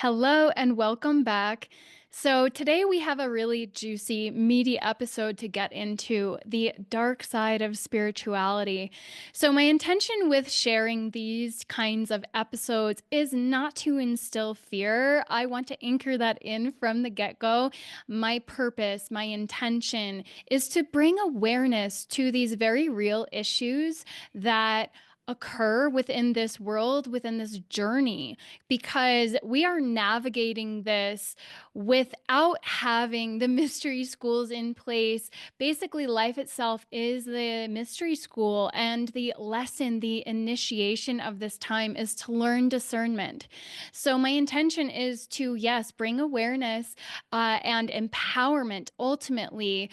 Hello and welcome back. So, today we have a really juicy, meaty episode to get into the dark side of spirituality. So, my intention with sharing these kinds of episodes is not to instill fear. I want to anchor that in from the get go. My purpose, my intention is to bring awareness to these very real issues that occur within this world, within this journey, because we are navigating this without having the mystery schools in place. Basically, life itself is the mystery school, and the lesson, the initiation of this time is to learn discernment. So, my intention is to, yes, bring awareness and empowerment ultimately.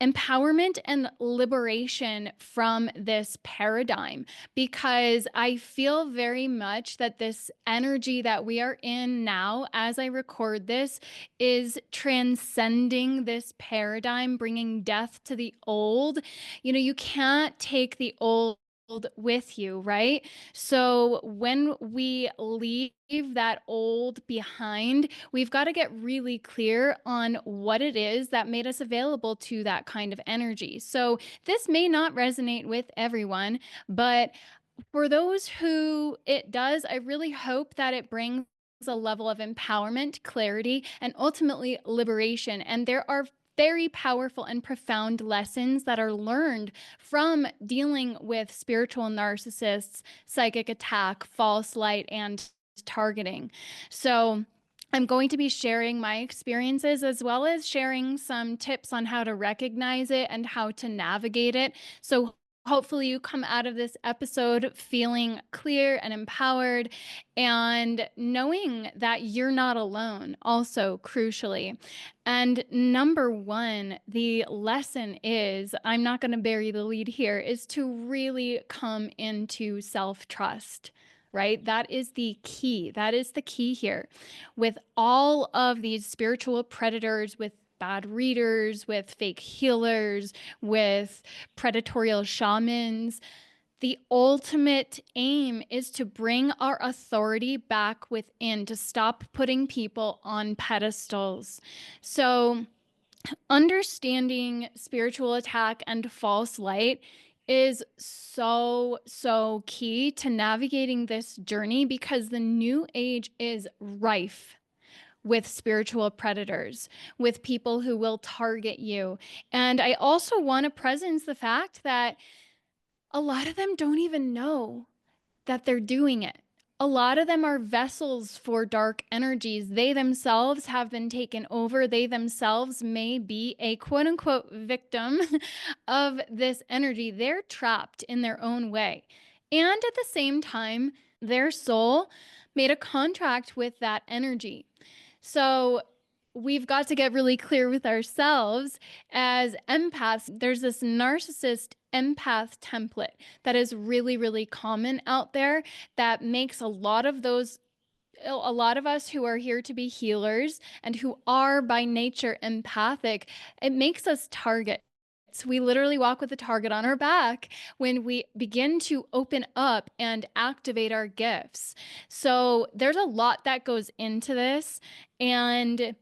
Empowerment and liberation from this paradigm, because I feel very much that this energy that we are in now, as I record this, is transcending this paradigm, bringing death to the old. You can't take the old with you, right? So when we leave that old behind, we've got to get really clear on what it is that made us available to that kind of energy. So this may not resonate with everyone, but for those who it does, I really hope that it brings a level of empowerment, clarity, and ultimately liberation. And there are very powerful and profound lessons that are learned from dealing with spiritual narcissists, psychic attack, false light, and targeting. So, I'm going to be sharing my experiences as well as sharing some tips on how to recognize it and how to navigate it. So, hopefully, you come out of this episode feeling clear and empowered and knowing that you're not alone, also crucially. And number one, the lesson is, I'm not going to bury the lead here, is to really come into self-trust. Right? That is the key. That is the key here. With all of these spiritual predators, with bad readers, with fake healers, with predatorial shamans, the ultimate aim is to bring our authority back within, to stop putting people on pedestals. So, understanding spiritual attack and false light is so key to navigating this journey, because the new age is rife with spiritual predators, with people who will target you. And I also want to presence the fact that a lot of them don't even know that they're doing it. A lot of them are vessels for dark energies. They themselves have been taken over. They themselves may be a quote unquote victim of this energy. They're trapped in their own way. And at the same time, their soul made a contract with that energy. So we've got to get really clear with ourselves as empaths. There's this narcissist empath template that is really, really common out there that makes a lot of us who are here to be healers and who are by nature empathic, it makes us targets. We literally walk with a target on our back when we begin to open up and activate our gifts. So there's a lot that goes into this. And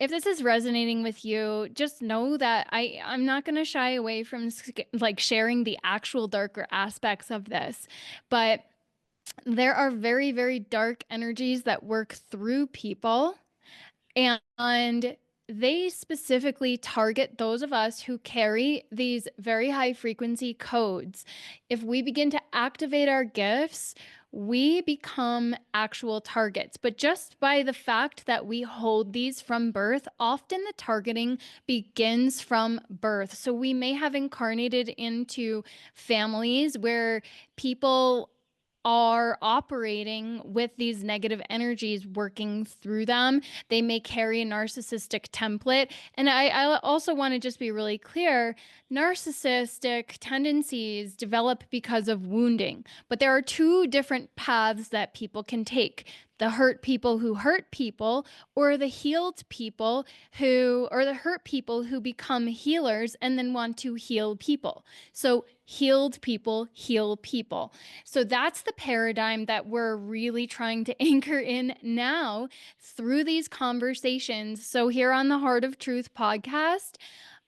if this is resonating with you, just know that I'm not going to shy away from like sharing the actual darker aspects of this. But there are very, very dark energies that work through people, and they specifically target those of us who carry these very high frequency codes. If we begin to activate our gifts, we become actual targets. But just by the fact that we hold these from birth, often the targeting begins from birth. So we may have incarnated into families where people are operating with these negative energies working through them. They may carry a narcissistic template. And I also want to just be really clear, narcissistic tendencies develop because of wounding. But there are two different paths that people can take. the hurt people who hurt people, or the healed people or the hurt people who become healers and then want to heal people. So healed people heal people. So that's the paradigm that we're really trying to anchor in now through these conversations. So here on the Heart of Truth podcast,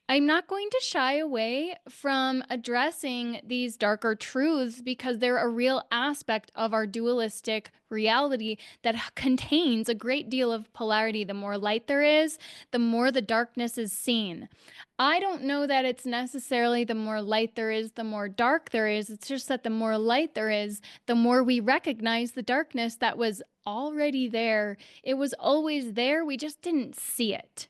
I'm not going to shy away from addressing these darker truths because they're a real aspect of our dualistic reality that contains a great deal of polarity. The more light there is, the more the darkness is seen. I don't know that it's necessarily the more light there is, the more dark there is. It's just that the more light there is, the more we recognize the darkness that was already there. It was always there. We just didn't see it.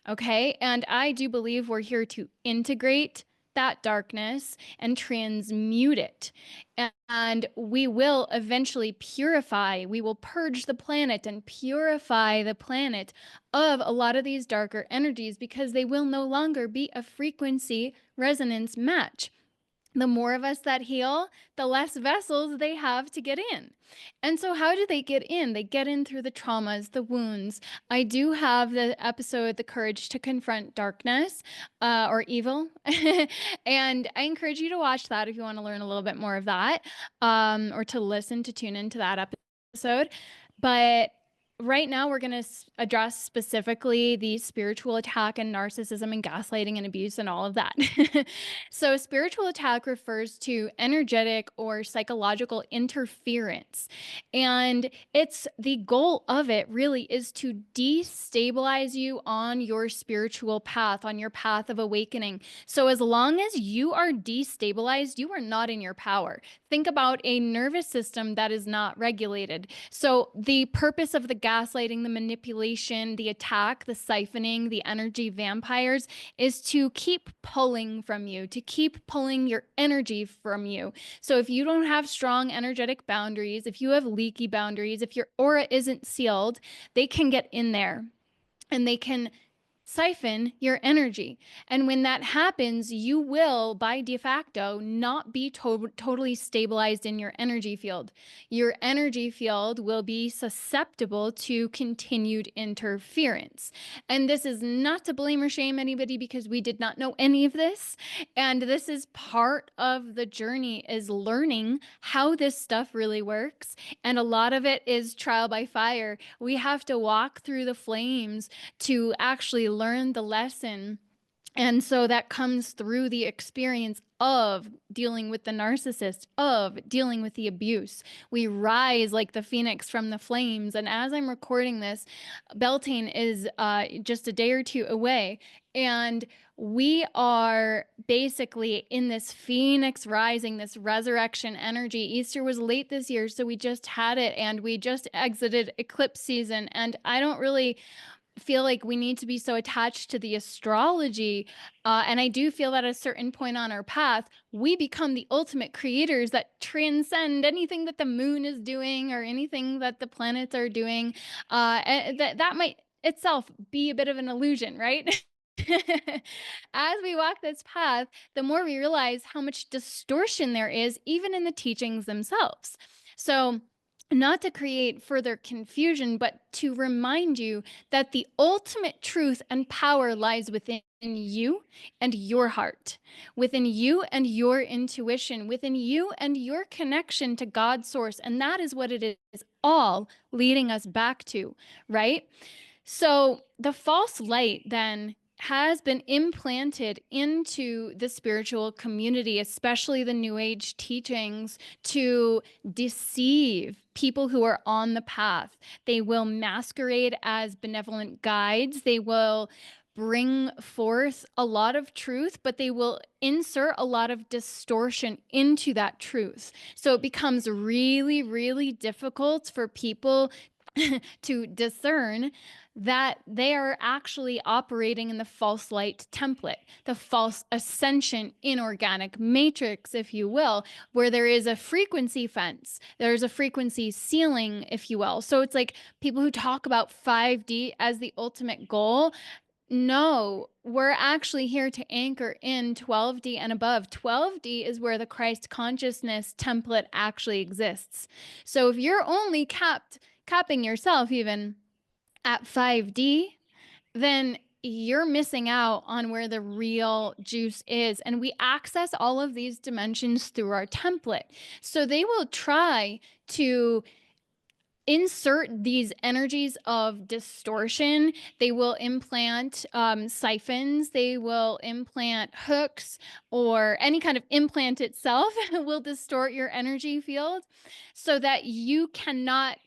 Okay. And I do believe we're here to integrate that darkness and transmute it. And we will eventually purify, we will purge the planet and purify the planet of a lot of these darker energies because they will no longer be a frequency resonance match. The more of us that heal, the less vessels they have to get in. And so how do they get in? They get in through the traumas, the wounds. I do have the episode, The Courage to Confront Darkness or Evil. And I encourage you to watch that if you want to learn a little bit more of that or to tune into that episode. But right now, we're going to address specifically the spiritual attack and narcissism and gaslighting and abuse and all of that. So spiritual attack refers to energetic or psychological interference. And it's the goal of it really is to destabilize you on your spiritual path, on your path of awakening. So as long as you are destabilized, you are not in your power. Think about a nervous system that is not regulated. So the purpose of the gaslighting, the manipulation, the attack, the siphoning, the energy vampires is to keep pulling from you, to keep pulling your energy from you. So if you don't have strong energetic boundaries, if you have leaky boundaries, if your aura isn't sealed, they can get in there and they can siphon your energy. And when that happens, you will, by de facto, not be totally stabilized in your energy field. Your energy field will be susceptible to continued interference. And this is not to blame or shame anybody because we did not know any of this. And this is part of the journey, is learning how this stuff really works. And a lot of it is trial by fire. We have to walk through the flames to actually learn the lesson. And so that comes through the experience of dealing with the narcissist, of dealing with the abuse. We rise like the phoenix from the flames. And as I'm recording this, Beltane is just a day or two away. And we are basically in this phoenix rising, this resurrection energy. Easter was late this year, so we just had it and we just exited eclipse season. And I don't really feel like we need to be so attached to the astrology. And I do feel that at a certain point on our path, we become the ultimate creators that transcend anything that the moon is doing or anything that the planets are doing. And that might itself be a bit of an illusion, right? As we walk this path, the more we realize how much distortion there is, even in the teachings themselves. So, not to create further confusion, but to remind you that the ultimate truth and power lies within you and your heart, within you and your intuition, within you and your connection to God's source. And that is what it is all leading us back to, right? So the false light then has been implanted into the spiritual community, especially the New Age teachings, to deceive people who are on the path. They will masquerade as benevolent guides. They will bring forth a lot of truth, but they will insert a lot of distortion into that truth. So it becomes really, really difficult for people to discern that they are actually operating in the false light template, the false ascension inorganic matrix, if you will, where there is a frequency fence, there's a frequency ceiling, if you will. So it's like people who talk about 5D as the ultimate goal. No, we're actually here to anchor in 12D and above. 12D is where the Christ consciousness template actually exists. So if you're only capping yourself even at 5D, then you're missing out on where the real juice is. And we access all of these dimensions through our template. So they will try to insert these energies of distortion. They will implant siphons. They will implant hooks, or any kind of implant itself will distort your energy field so that you cannot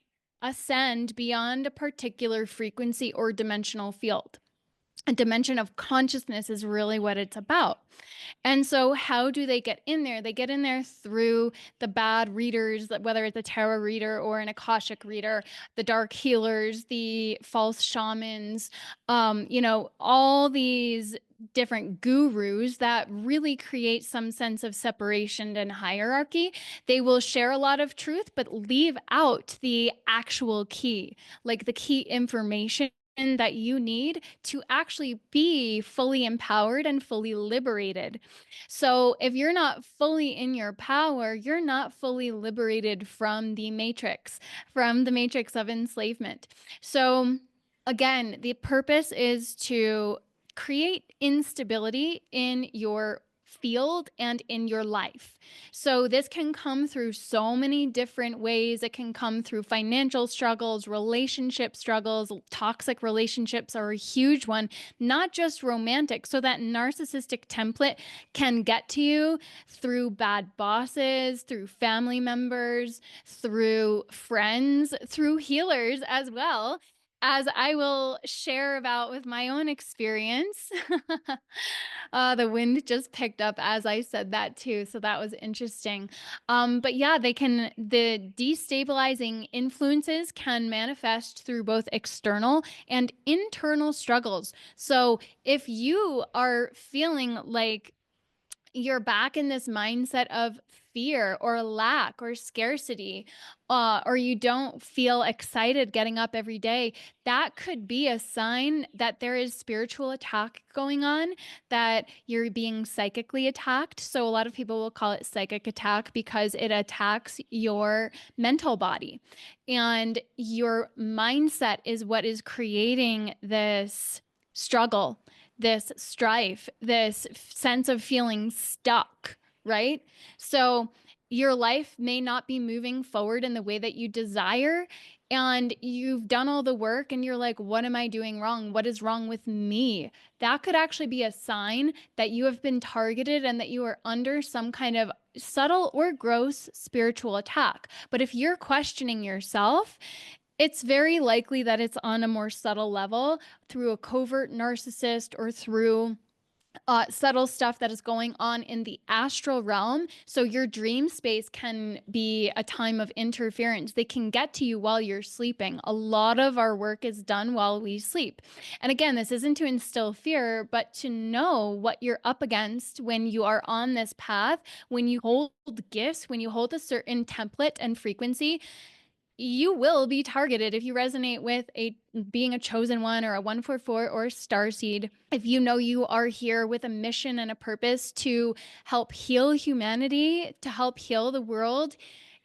ascend beyond a particular frequency or dimensional field. A dimension of consciousness is really what it's about. And so how do they get in there? They get in there through the bad readers, whether it's a tarot reader or an Akashic reader, the dark healers, the false shamans, all these different gurus that really create some sense of separation and hierarchy. They will share a lot of truth, but leave out the actual key, like the key information that you need to actually be fully empowered and fully liberated. So if you're not fully in your power, you're not fully liberated from the matrix of enslavement. So again, the purpose is to create instability in your field and in your life. So this can come through so many different ways. It can come through financial struggles, relationship struggles. Toxic relationships are a huge one, not just romantic. So that narcissistic template can get to you through bad bosses, through family members, through friends, through healers as well, as I will share about with my own experience. The wind just picked up as I said that too, so that was interesting. But yeah, the destabilizing influences can manifest through both external and internal struggles. So if you are feeling like you're back in this mindset of fear or lack or scarcity, or you don't feel excited getting up every day, that could be a sign that there is spiritual attack going on, that you're being psychically attacked. So a lot of people will call it psychic attack because it attacks your mental body. And your mindset is what is creating this struggle, this strife, this sense of feeling stuck, right? So your life may not be moving forward in the way that you desire. And you've done all the work and you're like, what am I doing wrong? What is wrong with me? That could actually be a sign that you have been targeted and that you are under some kind of subtle or gross spiritual attack. But if you're questioning yourself, it's very likely that it's on a more subtle level through a covert narcissist or through subtle stuff that is going on in the astral realm. So your dream space can be a time of interference. They can get to you while you're sleeping. A lot of our work is done while we sleep. And again, this isn't to instill fear, but to know what you're up against when you are on this path, when you hold gifts, when you hold a certain template and frequency. You will be targeted if you resonate with being a chosen one or a 144 or a starseed. If you know you are here with a mission and a purpose to help heal humanity, to help heal the world,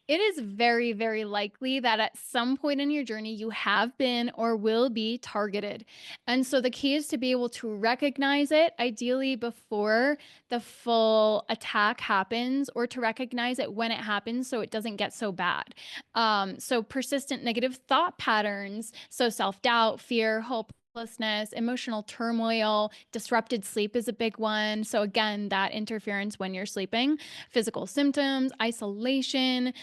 it is very, very likely that at some point in your journey, you have been or will be targeted. And so the key is to be able to recognize it, ideally before the full attack happens, or to recognize it when it happens so it doesn't get so bad. So persistent negative thought patterns, so self-doubt, fear, hopelessness, emotional turmoil, disrupted sleep is a big one. So again, that interference when you're sleeping, physical symptoms, isolation,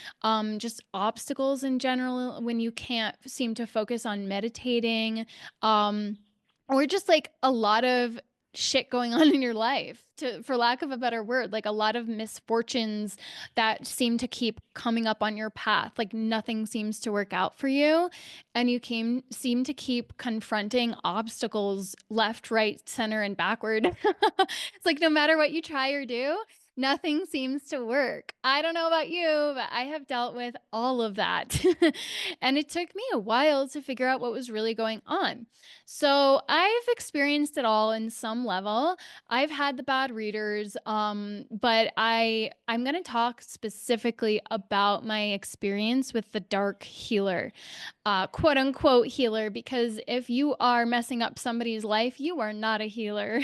just obstacles in general when you can't seem to focus on meditating, or just like a lot of shit going on in your life, for lack of a better word, like a lot of misfortunes that seem to keep coming up on your path. Like nothing seems to work out for you, and you seem to keep confronting obstacles left, right, center, and backward. It's like no matter what you try or do, Nothing seems to work. I don't know about you, but I have dealt with all of that. And it took me a while to figure out what was really going on. So I've experienced it all in some level. I've had the bad readers, but I'm going to talk specifically about my experience with the dark healer, quote unquote healer, because if you are messing up somebody's life, you are not a healer.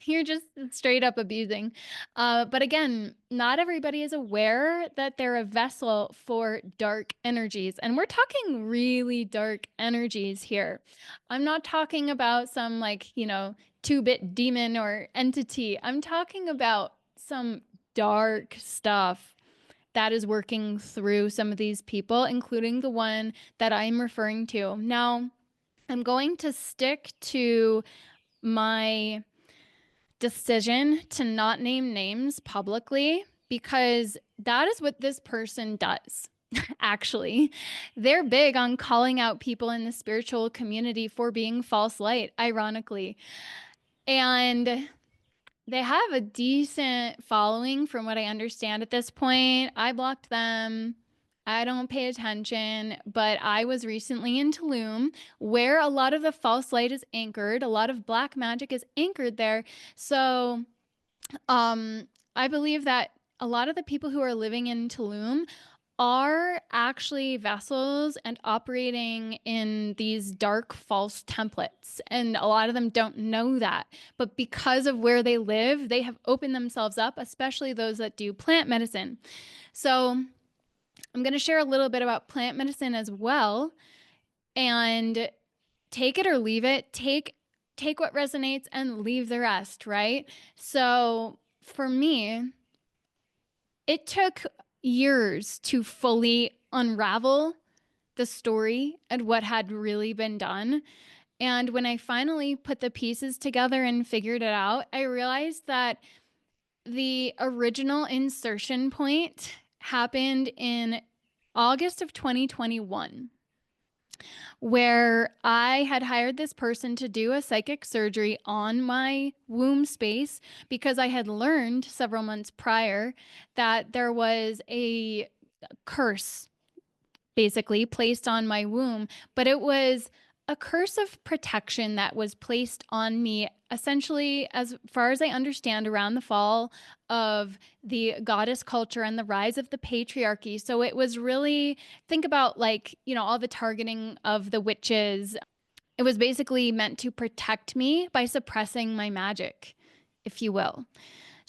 You're just straight up abusing. But again, not everybody is aware that they're a vessel for dark energies. And we're talking really dark energies here. I'm not talking about some like, 2-bit demon or entity. I'm talking about some dark stuff that is working through some of these people, including the one that I'm referring to. Now, I'm going to stick to my decision to not name names publicly because that is what this person does. Actually, they're big on calling out people in the spiritual community for being false light, ironically. And they have a decent following from what I understand at this point. I blocked them. I don't pay attention, but I was recently in Tulum where a lot of the false light is anchored. A lot of black magic is anchored there. So, I believe that a lot of the people who are living in Tulum are actually vessels and operating in these dark false templates. And a lot of them don't know that. But because of where they live, they have opened themselves up, especially those that do plant medicine. So I'm going to share a little bit about plant medicine as well. And take it or leave it. Take what resonates and leave the rest, right? So for me, it took years to fully unravel the story and what had really been done. And when I finally put the pieces together and figured it out, I realized that the original insertion point happened in August of 2021, where I had hired this person to do a psychic surgery on my womb space because I had learned several months prior that there was a curse basically placed on my womb, but it was a curse of protection that was placed on me essentially, as far as I understand, around the fall of the goddess culture and the rise of the patriarchy. So it was really, think about like, all the targeting of the witches. It was basically meant to protect me by suppressing my magic, if you will.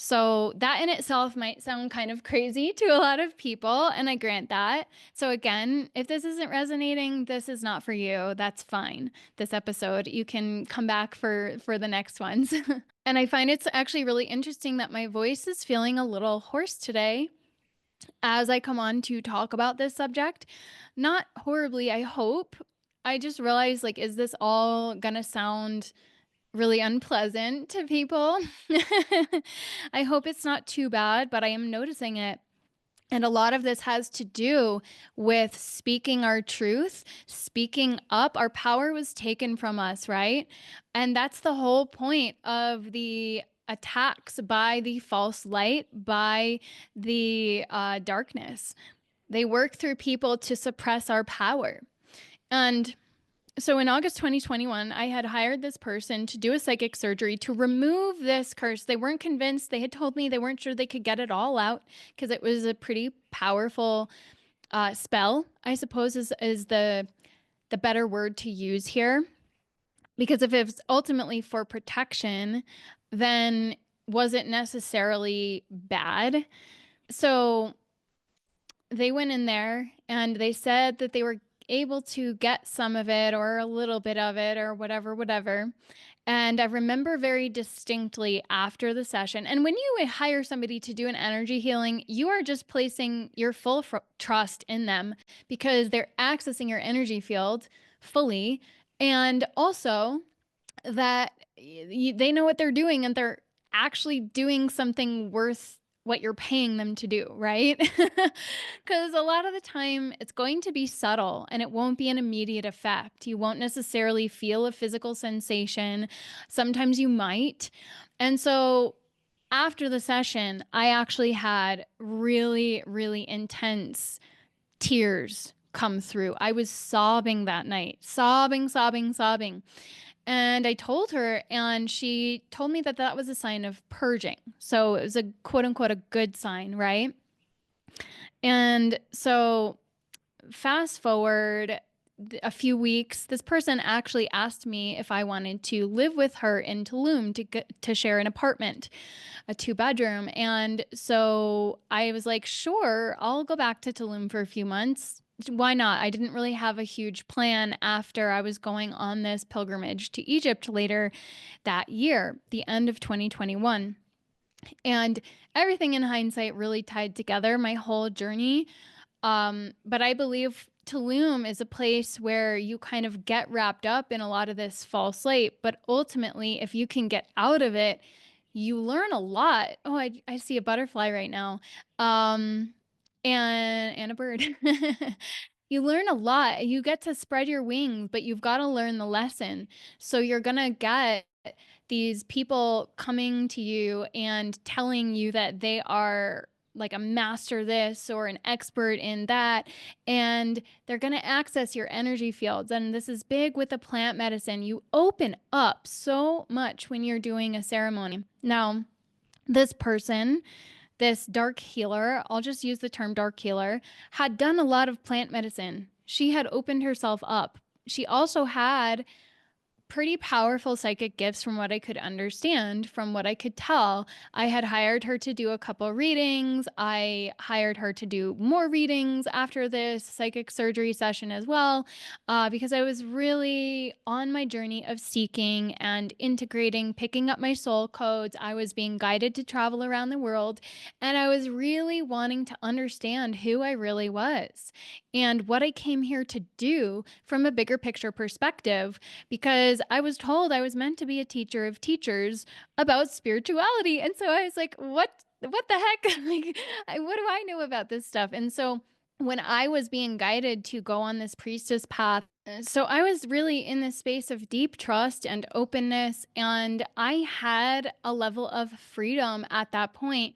So that in itself might sound kind of crazy to a lot of people, and I grant that. So again, if this isn't resonating, this is not for you. That's fine. This episode, you can come back for the next ones. And I find it's actually really interesting that my voice is feeling a little hoarse today as I come on to talk about this subject. Not horribly, I hope. I just realized, like, is this all gonna sound really unpleasant to people? I hope it's not too bad, but I am noticing it. And a lot of this has to do with speaking our truth, speaking up. Our power was taken from us, right? And that's the whole point of the attacks by the false light, by the darkness. They work through people to suppress our power. And so in August 2021, I had hired this person to do a psychic surgery to remove this curse. They weren't convinced. They had told me they weren't sure they could get it all out because it was a pretty powerful spell, I suppose is the better word to use here. Because if it's ultimately for protection, then was it necessarily bad? So they went in there and they said that they were able to get some of it or a little bit of it or whatever. And I remember very distinctly after the session. And when you hire somebody to do an energy healing, you are just placing your full trust in them because they're accessing your energy field fully. And also that they know what they're doing and they're actually doing something worth what you're paying them to do, right? Because a lot of the time it's going to be subtle and it won't be an immediate effect. You won't necessarily feel a physical sensation. Sometimes you might. And so after the session, I actually had really, really intense tears come through. I was sobbing that night, sobbing, sobbing, sobbing. And I told her, and she told me that that was a sign of purging. So it was a quote unquote a good sign, right? And so fast forward a few weeks, this person actually asked me if I wanted to live with her in Tulum to share an apartment, a 2 bedroom. And so I was like, sure, I'll go back to Tulum for a few months. Why not? I didn't really have a huge plan after I was going on this pilgrimage to Egypt later that year, the end of 2021. And everything in hindsight really tied together my whole journey. But I believe Tulum is a place where you kind of get wrapped up in a lot of this false light. But ultimately, if you can get out of it, you learn a lot. Oh, I see a butterfly right now. Um, and a bird. You learn a lot. You get to spread your wings, but you've got to learn the lesson. So you're gonna get these people coming to you and telling you that they are like a master this or an expert in that, and they're going to access your energy fields. And this is big with the plant medicine. You open up so much when you're doing a ceremony. Now, this person, this dark healer, I'll just use the term dark healer, had done a lot of plant medicine. She had opened herself up. She also had pretty powerful psychic gifts from what I could understand, from what I could tell. I had hired her to do a couple readings. I hired her to do more readings after this psychic surgery session as well, because I was really on my journey of seeking and integrating, picking up my soul codes. I was being guided to travel around the world, and I was really wanting to understand who I really was and what I came here to do from a bigger picture perspective, because I was told I was meant to be a teacher of teachers about spirituality. And so I was like, what the heck? Like, what do I know about this stuff? And so when I was being guided to go on this priestess path, so I was really in this space of deep trust and openness, and I had a level of freedom at that point.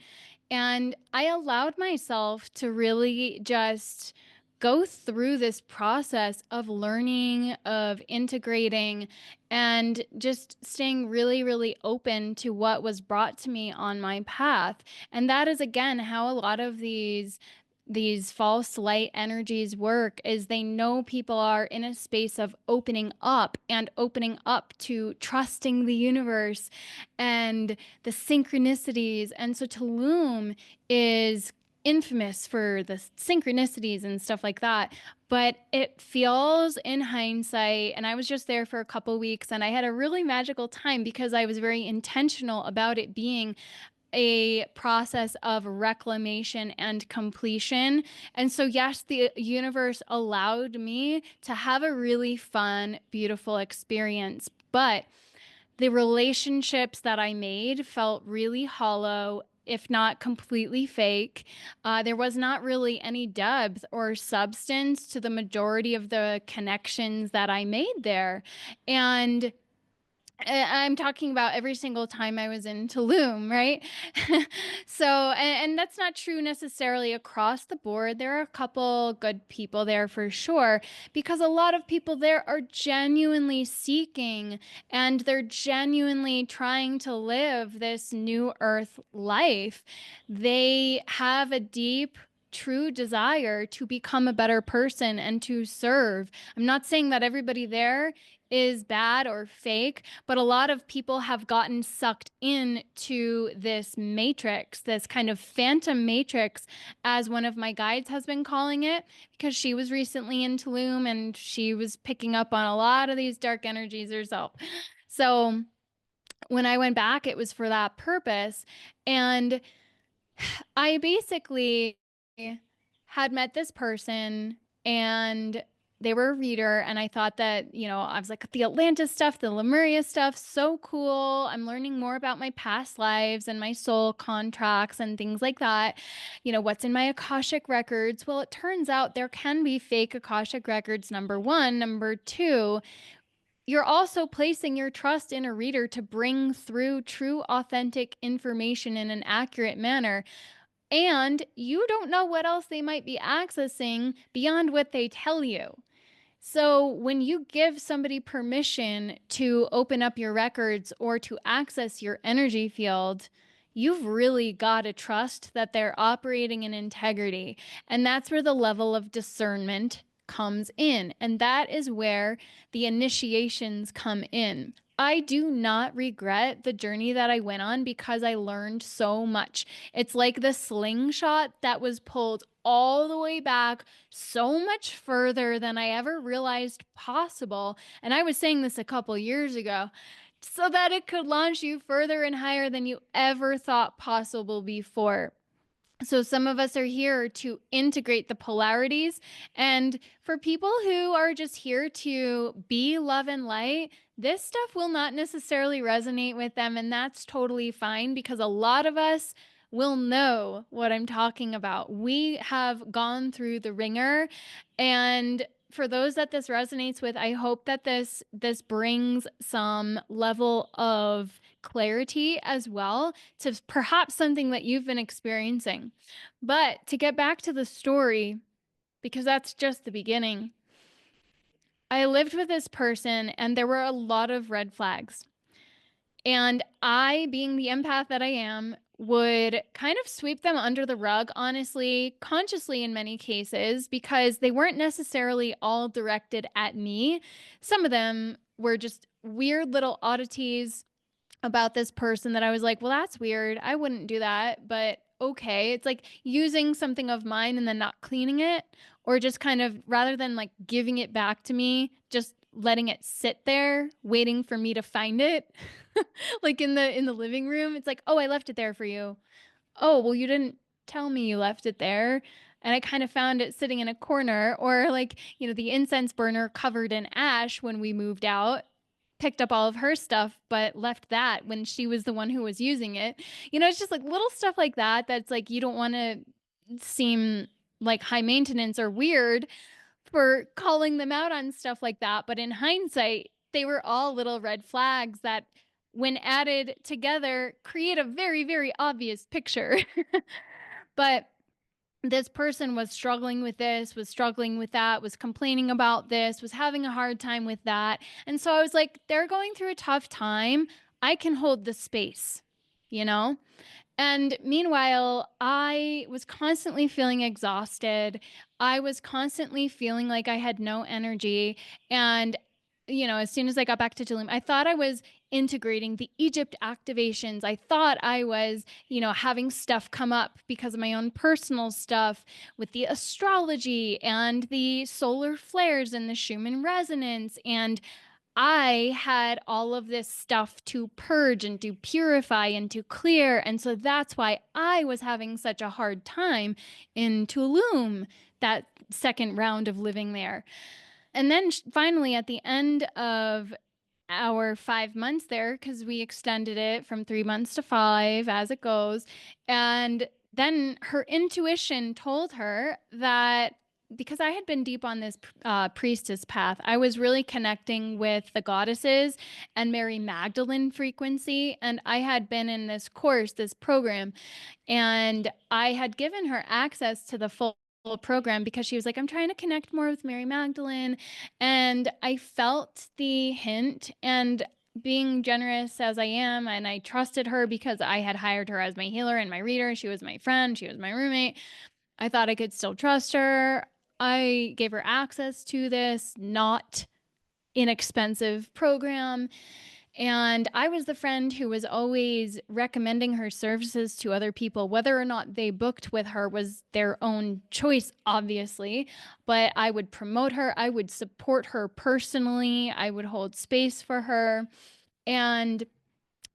And I allowed myself to really just go through this process of learning, of integrating, and just staying really, really open to what was brought to me on my path. And that is again how a lot of these false light energies work, is they know people are in a space of opening up and opening up to trusting the universe and the synchronicities. And so Tulum is infamous for the synchronicities and stuff like that, but it feels in hindsight, and I was just there for a couple weeks and I had a really magical time because I was very intentional about it being a process of reclamation and completion. And so, yes, the universe allowed me to have a really fun, beautiful experience, but the relationships that I made felt really hollow, if not completely fake. There was not really any depth or substance to the majority of the connections that I made there. And I'm talking about every single time I was in Tulum, right? So, and that's not true necessarily across the board. There are a couple good people there for sure, because a lot of people there are genuinely seeking and they're genuinely trying to live this new earth life. They have a deep, true desire to become a better person and to serve. I'm not saying that everybody there is bad or fake, but a lot of people have gotten sucked into this matrix, this kind of phantom matrix, as one of my guides has been calling it, because she was recently in Tulum and she was picking up on a lot of these dark energies herself. So when I went back, it was for that purpose. And I basically had met this person and they were a reader, and I thought that, I was like, the Atlantis stuff, the Lemuria stuff, so cool. I'm learning more about my past lives and my soul contracts and things like that. What's in my Akashic records? Well, it turns out there can be fake Akashic records, number one. Number two, you're also placing your trust in a reader to bring through true, authentic information in an accurate manner. And you don't know what else they might be accessing beyond what they tell you. So, when you give somebody permission to open up your records or to access your energy field, you've really got to trust that they're operating in integrity. And that's where the level of discernment comes in. And that is where the initiations come in. I do not regret the journey that I went on because I learned so much. It's like the slingshot that was pulled all the way back so much further than I ever realized possible. And I was saying this a couple years ago, so that it could launch you further and higher than you ever thought possible before. So some of us are here to integrate the polarities. And for people who are just here to be love and light, this stuff will not necessarily resonate with them. And that's totally fine because a lot of us will know what I'm talking about. We have gone through the ringer. And for those that this resonates with, I hope that this brings some level of clarity as well to perhaps something that you've been experiencing. But to get back to the story, because that's just the beginning, I lived with this person and there were a lot of red flags. And I, being the empath that I am, would kind of sweep them under the rug, honestly, consciously in many cases, because they weren't necessarily all directed at me. Some of them were just weird little oddities about this person that I was like, well, that's weird. I wouldn't do that, but okay. It's like using something of mine and then not cleaning it, or just kind of rather than like giving it back to me, just letting it sit there waiting for me to find it. Like in the living room, it's like, "Oh, I left it there for you." "Oh, well, you didn't tell me you left it there." And I kind of found it sitting in a corner, or like, the incense burner covered in ash when we moved out, picked up all of her stuff, but left that when she was the one who was using it. It's just like little stuff like that that's like you don't want to seem like high maintenance or weird for calling them out on stuff like that. But in hindsight, they were all little red flags that, when added together, create a very, very obvious picture. But this person was struggling with this, was struggling with that, was complaining about this, was having a hard time with that. And so I was like, they're going through a tough time. I can hold the space, you know? And meanwhile, I was constantly feeling exhausted. I was constantly feeling like I had no energy. And, as soon as I got back to Tulum, I thought I was integrating the Egypt activations. I thought I was, having stuff come up because of my own personal stuff with the astrology and the solar flares and the Schumann resonance. And I had all of this stuff to purge and to purify and to clear. And so that's why I was having such a hard time in Tulum, that second round of living there. And then finally, at the end of our 5 months there, because we extended it from 3 months to five as it goes. And then her intuition told her that because I had been deep on this priestess path, I was really connecting with the goddesses and Mary Magdalene frequency. And I had been in this course, this program, and I had given her access to the full program because she was like, I'm trying to connect more with Mary Magdalene. And I felt the hint, and being generous as I am, and I trusted her because I had hired her as my healer and my reader. She was my friend. She was my roommate. I thought I could still trust her. I gave her access to this not inexpensive program. And I was the friend who was always recommending her services to other people. Whether or not they booked with her was their own choice, obviously. But I would promote her. I would support her personally. I would hold space for her. And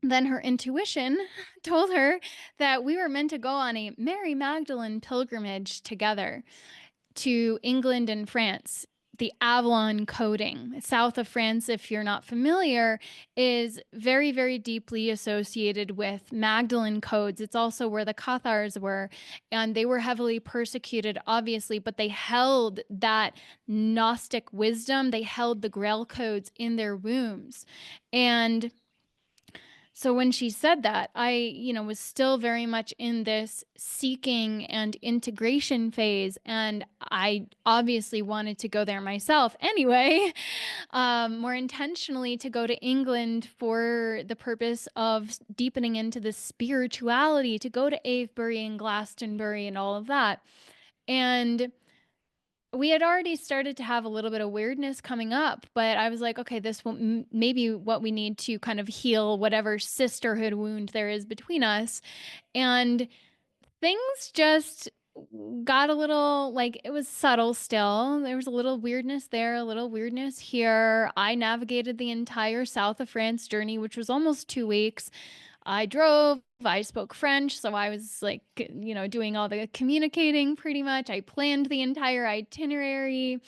then her intuition told her that we were meant to go on a Mary Magdalene pilgrimage together to England and France the Avalon coding. South of France, if you're not familiar, is very, very deeply associated with Magdalene codes. It's also where the Cathars were, and they were heavily persecuted, obviously, but they held that Gnostic wisdom. They held the Grail codes in their wombs. And so when she said that, I, was still very much in this seeking and integration phase. And I obviously wanted to go there myself anyway, more intentionally to go to England for the purpose of deepening into the spirituality, to go to Avebury and Glastonbury and all of that. And we had already started to have a little bit of weirdness coming up, but I was like, okay, this will maybe what we need to kind of heal whatever sisterhood wound there is between us. And things just got a little like it was subtle still. There was a little weirdness there, a little weirdness here. I navigated the entire south of France journey, which was almost 2 weeks. I drove, I spoke French, so I was like, doing all the communicating pretty much. I planned the entire itinerary.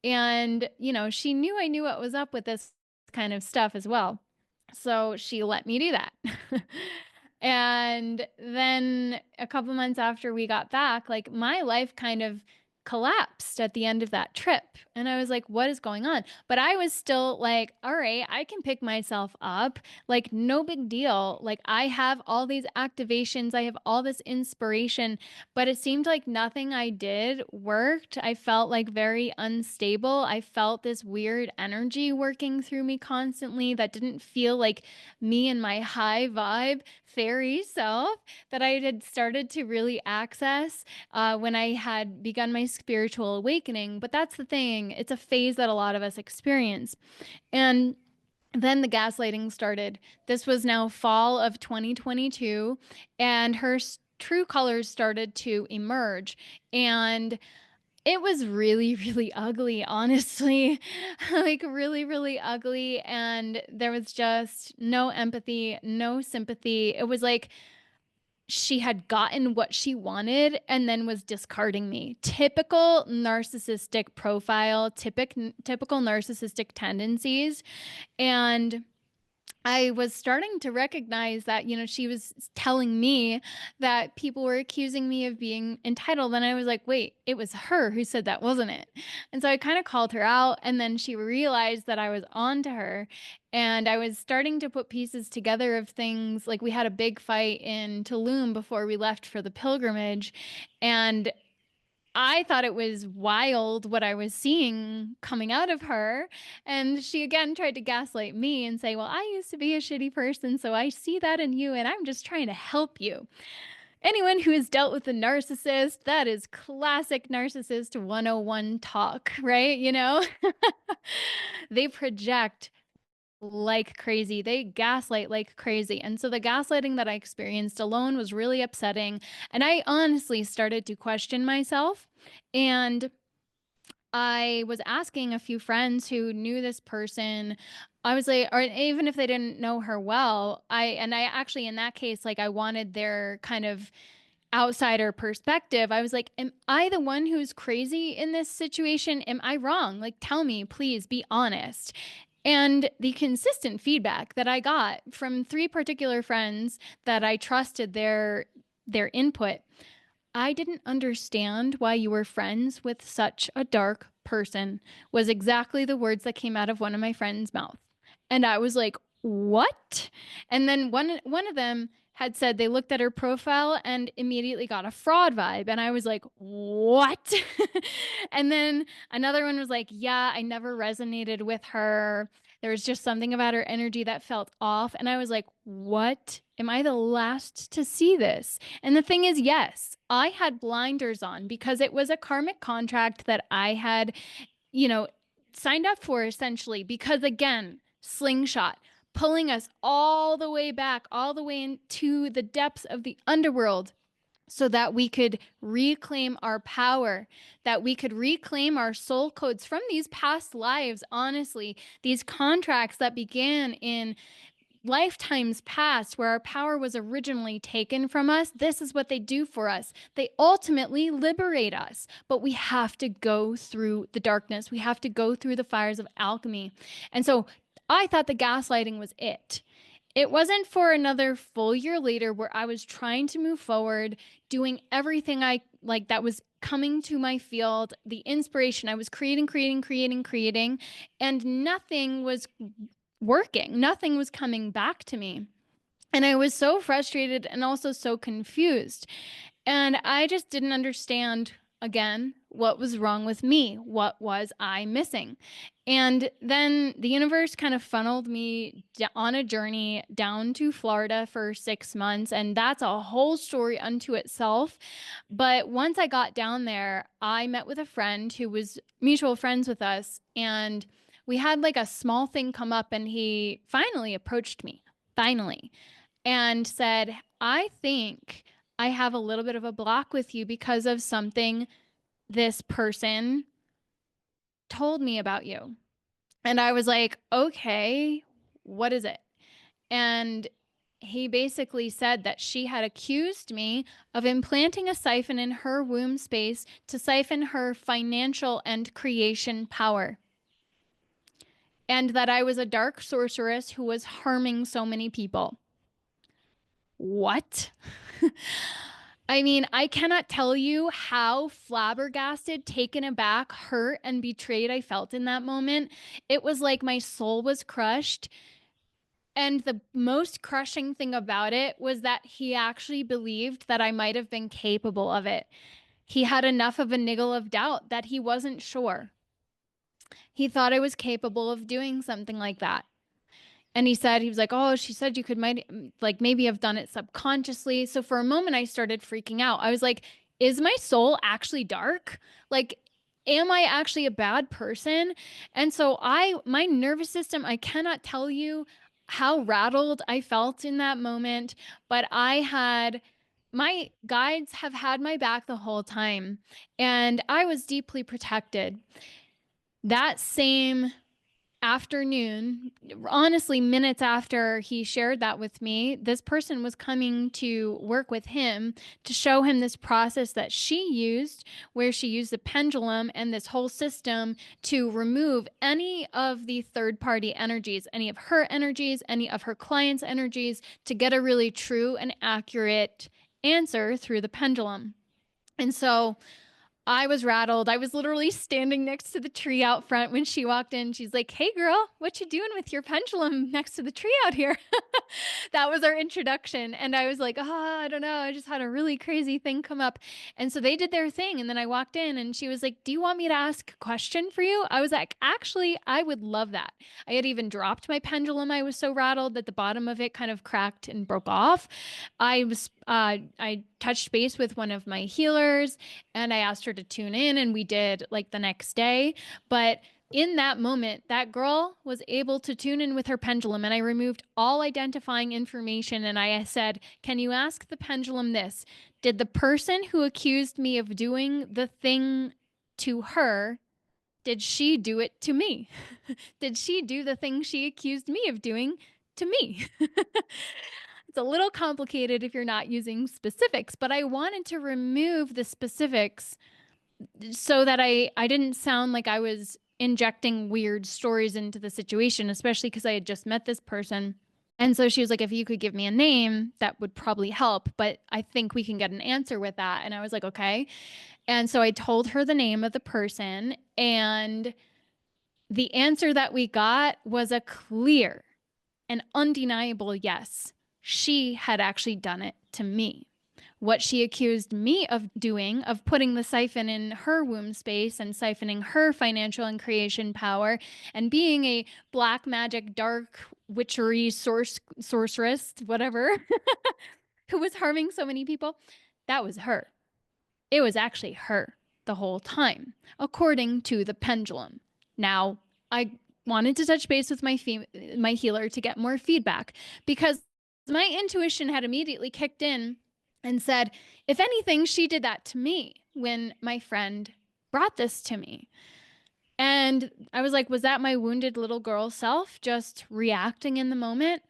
And, she knew I knew what was up with this kind of stuff as well. So she let me do that. And then a couple months after we got back, like my life kind of collapsed at the end of that trip. And I was like, what is going on? But I was still like, all right, I can pick myself up. Like, no big deal. Like, I have all these activations, I have all this inspiration, but it seemed like nothing I did worked. I felt like very unstable. I felt this weird energy working through me constantly that didn't feel like me and my high vibe fairy self that I had started to really access when I had begun my spiritual awakening. But that's the thing, it's a phase that a lot of us experience. And then the gaslighting started. This was now fall of 2022, and her true colors started to emerge. And it was really, really ugly, honestly. Like, really, really ugly. And there was just no empathy, no sympathy. It was like she had gotten what she wanted and then was discarding me. Typical narcissistic profile, typical narcissistic tendencies. And I was starting to recognize that, she was telling me that people were accusing me of being entitled. And I was like, wait, it was her who said that, wasn't it? And so I kind of called her out, and then she realized that I was on to her. And I was starting to put pieces together of things. Like, we had a big fight in Tulum before we left for the pilgrimage. And I thought it was wild what I was seeing coming out of her. And she again tried to gaslight me and say, well, I used to be a shitty person, so I see that in you, and I'm just trying to help you. Anyone who has dealt with a narcissist, that is classic narcissist 101 talk, right? They project like crazy. They gaslight like crazy. And so the gaslighting that I experienced alone was really upsetting. And I honestly started to question myself. And I was asking a few friends who knew this person. I was like, or even if they didn't know her well, I actually, in that case, like, I wanted their kind of outsider perspective. I was like, am I the one who's crazy in this situation? Am I wrong? Like, tell me, please be honest. And the consistent feedback that I got from 3 particular friends that I trusted their input: I didn't understand why you were friends with such a dark person, was exactly the words that came out of one of my friends' mouth. And I was like, what? And then one of them had said they looked at her profile and immediately got a fraud vibe. And I was like, what? And then another one was like, yeah, I never resonated with her. There was just something about her energy that felt off. And I was like, what? Am I the last to see this? And the thing is, yes, I had blinders on because it was a karmic contract that I had, you know, signed up for, essentially, because again, slingshot, pulling us all the way back, all the way into the depths of the underworld, so that we could reclaim our power, that we could reclaim our soul codes from these past lives. Honestly, these contracts that began in lifetimes past where our power was originally taken from us, this is what they do for us. They ultimately liberate us, but we have to go through the darkness. We have to go through the fires of alchemy. And so I thought the gaslighting was it. It wasn't for another full year later where I was trying to move forward, doing everything I like that was coming to my field, the inspiration. I was creating, and nothing was working. Nothing was coming back to me. And I was so frustrated and also so confused. And I just didn't understand, again, what was wrong with me. What was I missing? And then the universe kind of funneled me on a journey down to Florida for 6 months. And that's a whole story unto itself. But once I got down there, I met with a friend who was mutual friends with us. And we had like a small thing come up, and he finally approached me, finally, and said, I think I have a little bit of a block with you because of something this person told me about you. And I was like, okay, what is it? And he basically said that she had accused me of implanting a siphon in her womb space to siphon her financial and creation power. And that I was a dark sorceress who was harming so many people. What? I mean, I cannot tell you how flabbergasted, taken aback, hurt, and betrayed I felt in that moment. It was like my soul was crushed. And the most crushing thing about it was that he actually believed that I might have been capable of it. He had enough of a niggle of doubt that he wasn't sure. He thought I was capable of doing something like that. And he was like, oh, she said you could might like maybe have done it subconsciously. So for a moment, I started freaking out. I was like, is my soul actually dark? Like, am I actually a bad person? And so my nervous system, I cannot tell you how rattled I felt in that moment, but my guides have had my back the whole time, and I was deeply protected. That same afternoon, honestly, minutes after he shared that with me, this person was coming to work with him to show him this process that she used, where she used the pendulum and this whole system to remove any of the third party energies, any of her energies, any of her clients' energies, to get a really true and accurate answer through the pendulum. And so I was rattled. I was literally standing next to the tree out front when she walked in. She's like, "Hey girl, what you doing with your pendulum next to the tree out here?" That was our introduction. And I was like, "Oh, I don't know. I just had a really crazy thing come up." And so they did their thing. And then I walked in and she was like, "Do you want me to ask a question for you?" I was like, "Actually, I would love that." I had even dropped my pendulum. I was so rattled that the bottom of it kind of cracked and broke off. I touched base with one of my healers, and I asked her to tune in, and we did like the next day. But in that moment, that girl was able to tune in with her pendulum, and I removed all identifying information. And I said, "Can you ask the pendulum this? Did the person who accused me of doing the thing to her, did she do it to me? Did she do the thing she accused me of doing to me?" It's a little complicated if you're not using specifics, but I wanted to remove the specifics so that I didn't sound like I was injecting weird stories into the situation, especially because I had just met this person. And so she was like, if you could give me a name, that would probably help. But I think we can get an answer with that. And I was like, okay. And so I told her the name of the person. And the answer that we got was a clear and undeniable yes. She had actually done it to me. What she accused me of doing, of putting the siphon in her womb space and siphoning her financial and creation power, and being a black magic, dark witchery sorceress, whatever, who was harming so many people, that was her. It was actually her the whole time, according to the pendulum. Now, I wanted to touch base with my healer to get more feedback, because my intuition had immediately kicked in and said, if anything, she did that to me when my friend brought this to me. And I was like, was that my wounded little girl self just reacting in the moment?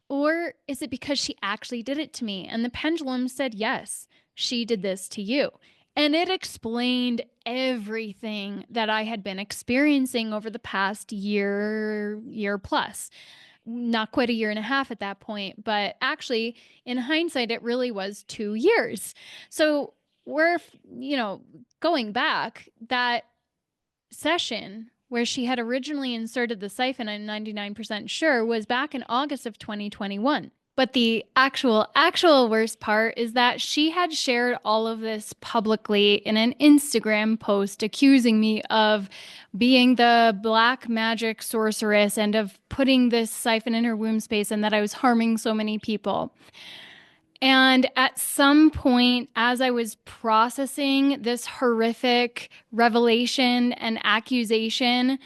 Or is it because she actually did it to me? And the pendulum said, yes, she did this to you. And it explained everything that I had been experiencing over the past year plus. Not quite a year and a half at that point, but actually, in hindsight, it really was 2 years. So we're, you know, going back, that session where she had originally inserted the siphon, I'm 99% sure, was back in August of 2021. But the actual worst part is that she had shared all of this publicly in an Instagram post accusing me of being the black magic sorceress and of putting this siphon in her womb space and that I was harming so many people. And at some point, as I was processing this horrific revelation and accusation,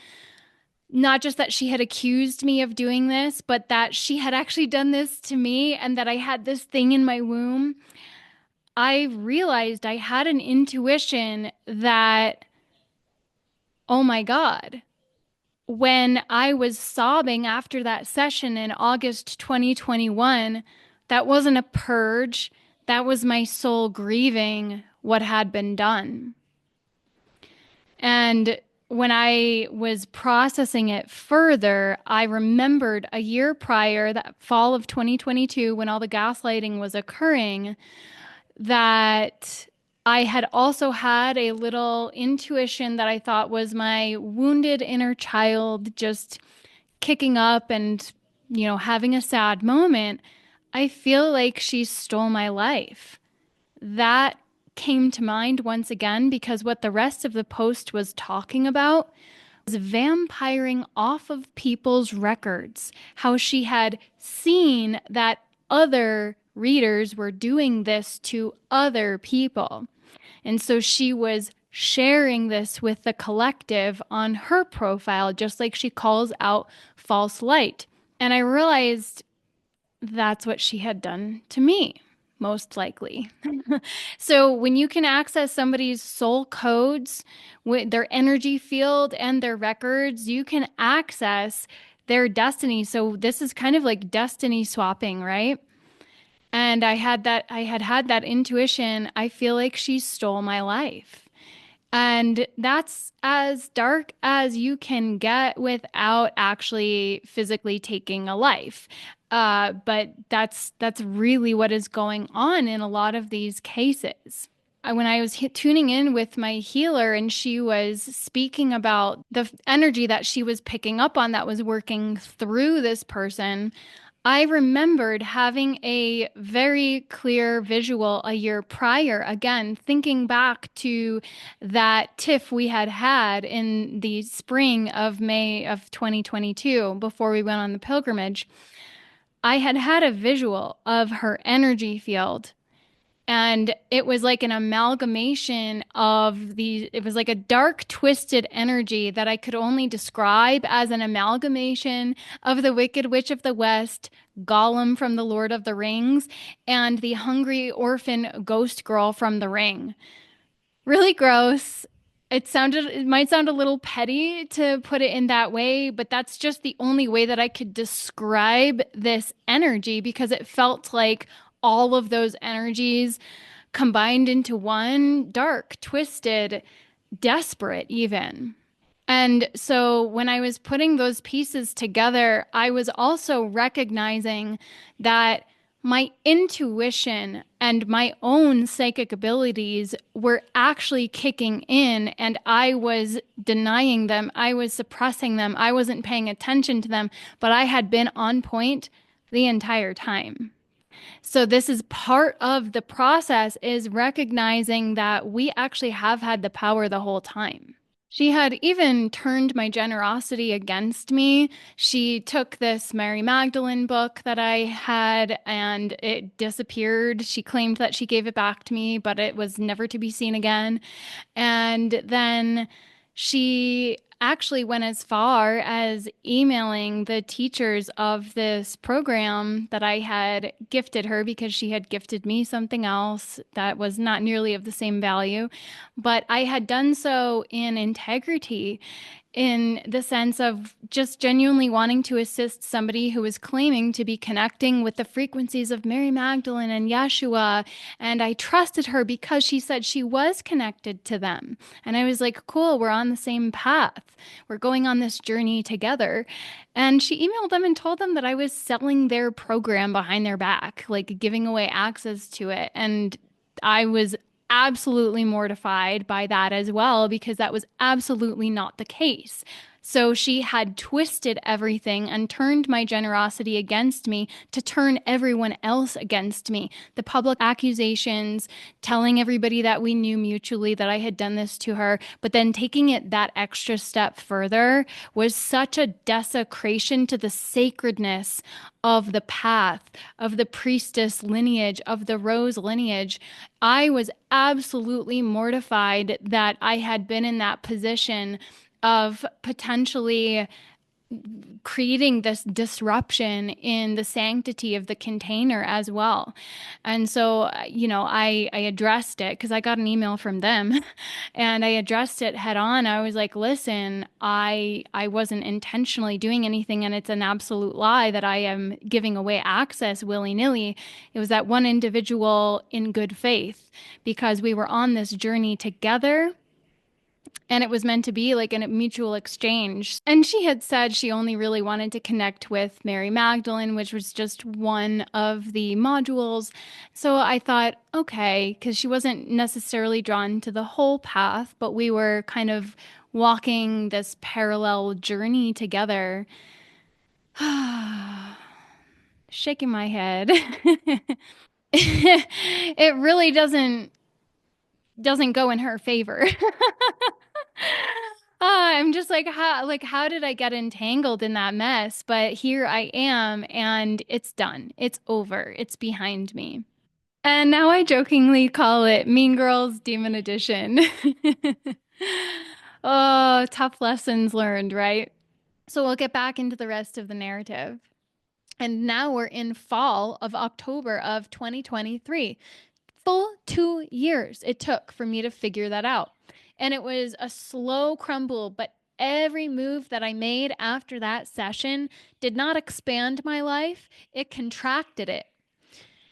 not just that she had accused me of doing this, but that she had actually done this to me and that I had this thing in my womb, I realized I had an intuition that, oh my God, when I was sobbing after that session in August 2021, that wasn't a purge. That was my soul grieving what had been done. And when I was processing it further, I remembered a year prior, that fall of 2022, when all the gaslighting was occurring, that I had also had a little intuition that I thought was my wounded inner child just kicking up and, having a sad moment. I feel like she stole my life. That came to mind once again because what the rest of the post was talking about was vampiring off of people's records, how she had seen that other readers were doing this to other people. And so she was sharing this with the collective on her profile, just like she calls out false light. And I realized that's what she had done to me, most likely. So when you can access somebody's soul codes with their energy field and their records, you can access their destiny. So this is kind of like destiny swapping, right? And I had that intuition. I feel like she stole my life. And that's as dark as you can get without actually physically taking a life. But that's really what is going on in a lot of these cases. When I was tuning in with my healer and she was speaking about the energy that she was picking up on that was working through this person, I remembered having a very clear visual a year prior, again, thinking back to that tiff we had had in the spring of May of 2022 before we went on the pilgrimage. I had had a visual of her energy field. And it was like an amalgamation of it was like a dark, twisted energy that I could only describe as an amalgamation of the Wicked Witch of the West, Gollum from the Lord of the Rings, and the hungry orphan ghost girl from The Ring. Really gross. It might sound a little petty to put it in that way, but that's just the only way that I could describe this energy because it felt like all of those energies combined into one, dark, twisted, desperate, even. And so when I was putting those pieces together, I was also recognizing that my intuition and my own psychic abilities were actually kicking in, and I was denying them. I was suppressing them. I wasn't paying attention to them, but I had been on point the entire time. So this is part of the process, is recognizing that we actually have had the power the whole time. She had even turned my generosity against me. She took this Mary Magdalene book that I had and it disappeared. She claimed that she gave it back to me, but it was never to be seen again. And then she actually went as far as emailing the teachers of this program that I had gifted her because she had gifted me something else that was not nearly of the same value. But I had done so in integrity. in the sense of just genuinely wanting to assist somebody who was claiming to be connecting with the frequencies of Mary Magdalene and Yeshua. And I trusted her because she said she was connected to them. And I was like, cool, we're on the same path. We're going on this journey together. And she emailed them and told them that I was selling their program behind their back, like giving away access to it. And I was absolutely mortified by that as well, because that was absolutely not the case. So she had twisted everything and turned my generosity against me to turn everyone else against me. The public accusations, telling everybody that we knew mutually that I had done this to her, but then taking it that extra step further was such a desecration to the sacredness of the path, of the priestess lineage, of the rose lineage. I was absolutely mortified that I had been in that position of potentially creating this disruption in the sanctity of the container as well. And so, I addressed it because I got an email from them and I addressed it head on. I was like, listen, I wasn't intentionally doing anything, and it's an absolute lie that I am giving away access willy-nilly. It was that one individual in good faith, because we were on this journey together and it was meant to be like a mutual exchange. And she had said she only really wanted to connect with Mary Magdalene, which was just one of the modules. So I thought, okay, because she wasn't necessarily drawn to the whole path, but we were kind of walking this parallel journey together. Shaking my head. It really doesn't go in her favor. I'm just like how did I get entangled in that mess? But here I am, and it's done. It's over. It's behind me. And now I jokingly call it Mean Girls Demon Edition. Oh, tough lessons learned, right? So we'll get back into the rest of the narrative. And now we're in fall of October of 2023. Full 2 years it took for me to figure that out. And it was a slow crumble, but every move that I made after that session did not expand my life, it contracted it.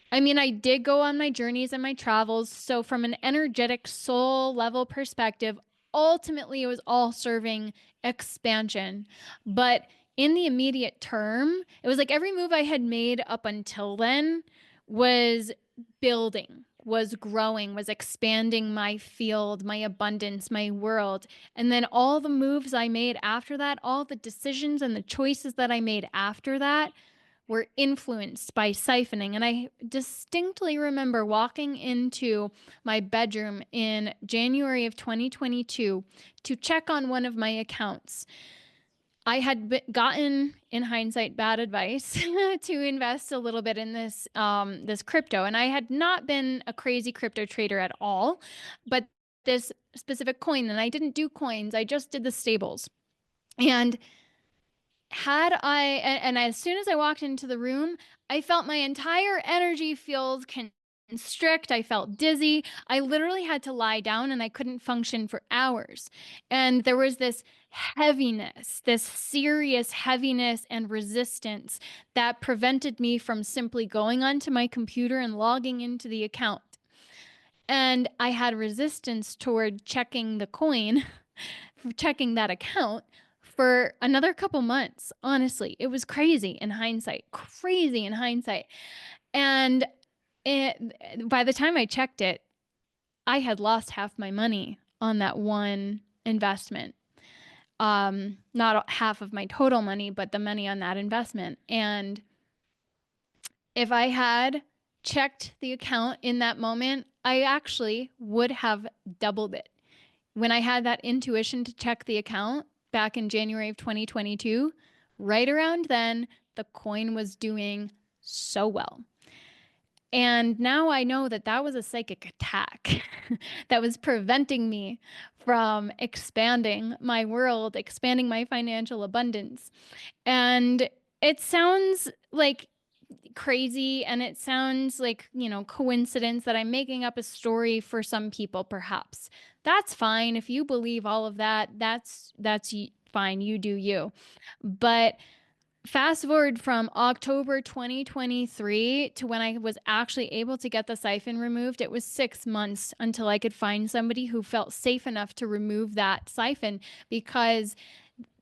I mean, I did go on my journeys and my travels. So, from an energetic soul level perspective, ultimately it was all serving expansion. But in the immediate term, it was like every move I had made up until then was building, was growing, was expanding my field, my abundance, my world. And then all the moves I made after that, all the decisions and the choices that I made after that were influenced by siphoning. And I distinctly remember walking into my bedroom in January of 2022 to check on one of my accounts. I had gotten, in hindsight, bad advice to invest a little bit in this crypto, and I had not been a crazy crypto trader at all, but this specific coin, and I didn't do coins, I just did the stables. And and as soon as I walked into the room, I felt my entire energy field constrict. I felt dizzy. I literally had to lie down and I couldn't function for hours. And there was this heaviness, this serious heaviness and resistance that prevented me from simply going onto my computer and logging into the account. And I had resistance toward checking the coin, checking that account for another couple months. Honestly, it was crazy in hindsight, crazy in hindsight. And by the time I checked it, I had lost half my money on that one investment. Not half of my total money, but the money on that investment. And if I had checked the account in that moment, I actually would have doubled it. When I had that intuition to check the account back in January of 2022, right around then, the coin was doing so well. And now I know that that was a psychic attack that was preventing me from expanding my world, expanding my financial abundance. And it sounds like crazy, and it sounds like, coincidence that I'm making up a story for some people, perhaps. That's fine. If you believe all of that, that's fine, you do you. But fast forward from October 2023 to when I was actually able to get the siphon removed, it was 6 months until I could find somebody who felt safe enough to remove that siphon, because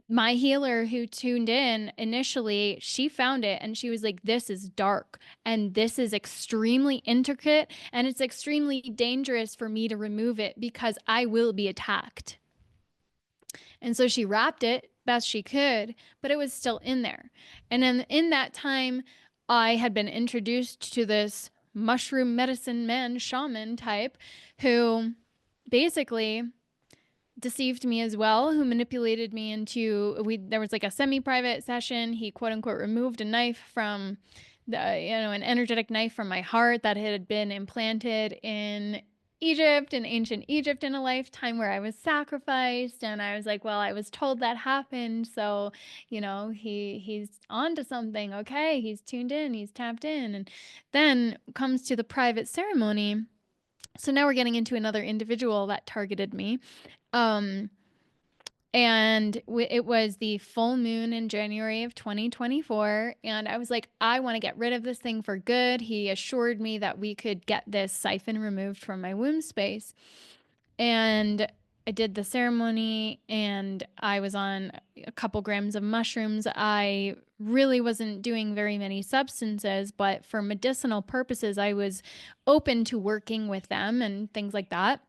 my healer who tuned in initially, she found it and she was like, this is dark and this is extremely intricate and it's extremely dangerous for me to remove it because I will be attacked. And so she wrapped it best she could, but it was still in there. And then in that time, I had been introduced to this mushroom medicine man, shaman type, who basically deceived me as well, who manipulated me into, there was like a semi-private session. He quote unquote removed a knife from an energetic knife from my heart that had been implanted in Egypt, in ancient Egypt, in a lifetime where I was sacrificed. And I was like, well, I was told that happened. So, he's on to something. Okay. He's tuned in, he's tapped in. And then comes to the private ceremony. So now we're getting into another individual that targeted me. And it was the full moon in January of 2024. And I was like, I want to get rid of this thing for good. He assured me that we could get this siphon removed from my womb space. And I did the ceremony and I was on a couple grams of mushrooms. I really wasn't doing very many substances, but for medicinal purposes, I was open to working with them and things like that.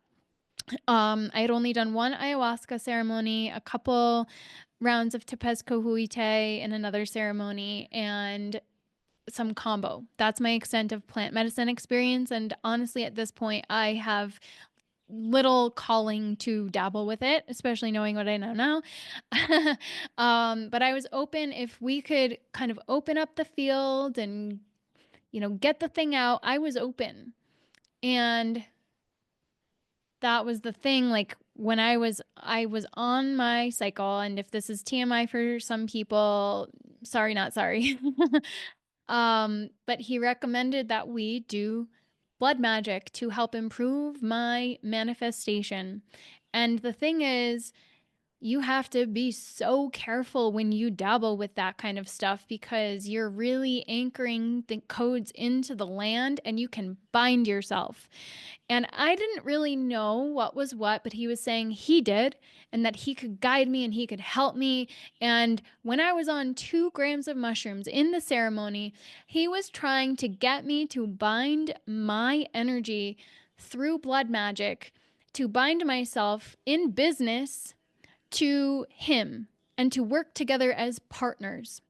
I had only done one ayahuasca ceremony, a couple rounds of tepezcohuite in another ceremony, and some combo. That's my extent of plant medicine experience. And honestly, at this point, I have little calling to dabble with it, especially knowing what I know now. But I was open if we could kind of open up the field and, get the thing out. I was open. And that was the thing, like when I was on my cycle, and if this is TMI for some people, sorry, not sorry. But he recommended that we do blood magic to help improve my manifestation. And the thing is, you have to be so careful when you dabble with that kind of stuff because you're really anchoring the codes into the land and you can bind yourself. And I didn't really know what was what, but he was saying he did and that he could guide me and he could help me. And when I was on 2 grams of mushrooms in the ceremony, he was trying to get me to bind my energy through blood magic, to bind myself in business to him and to work together as partners.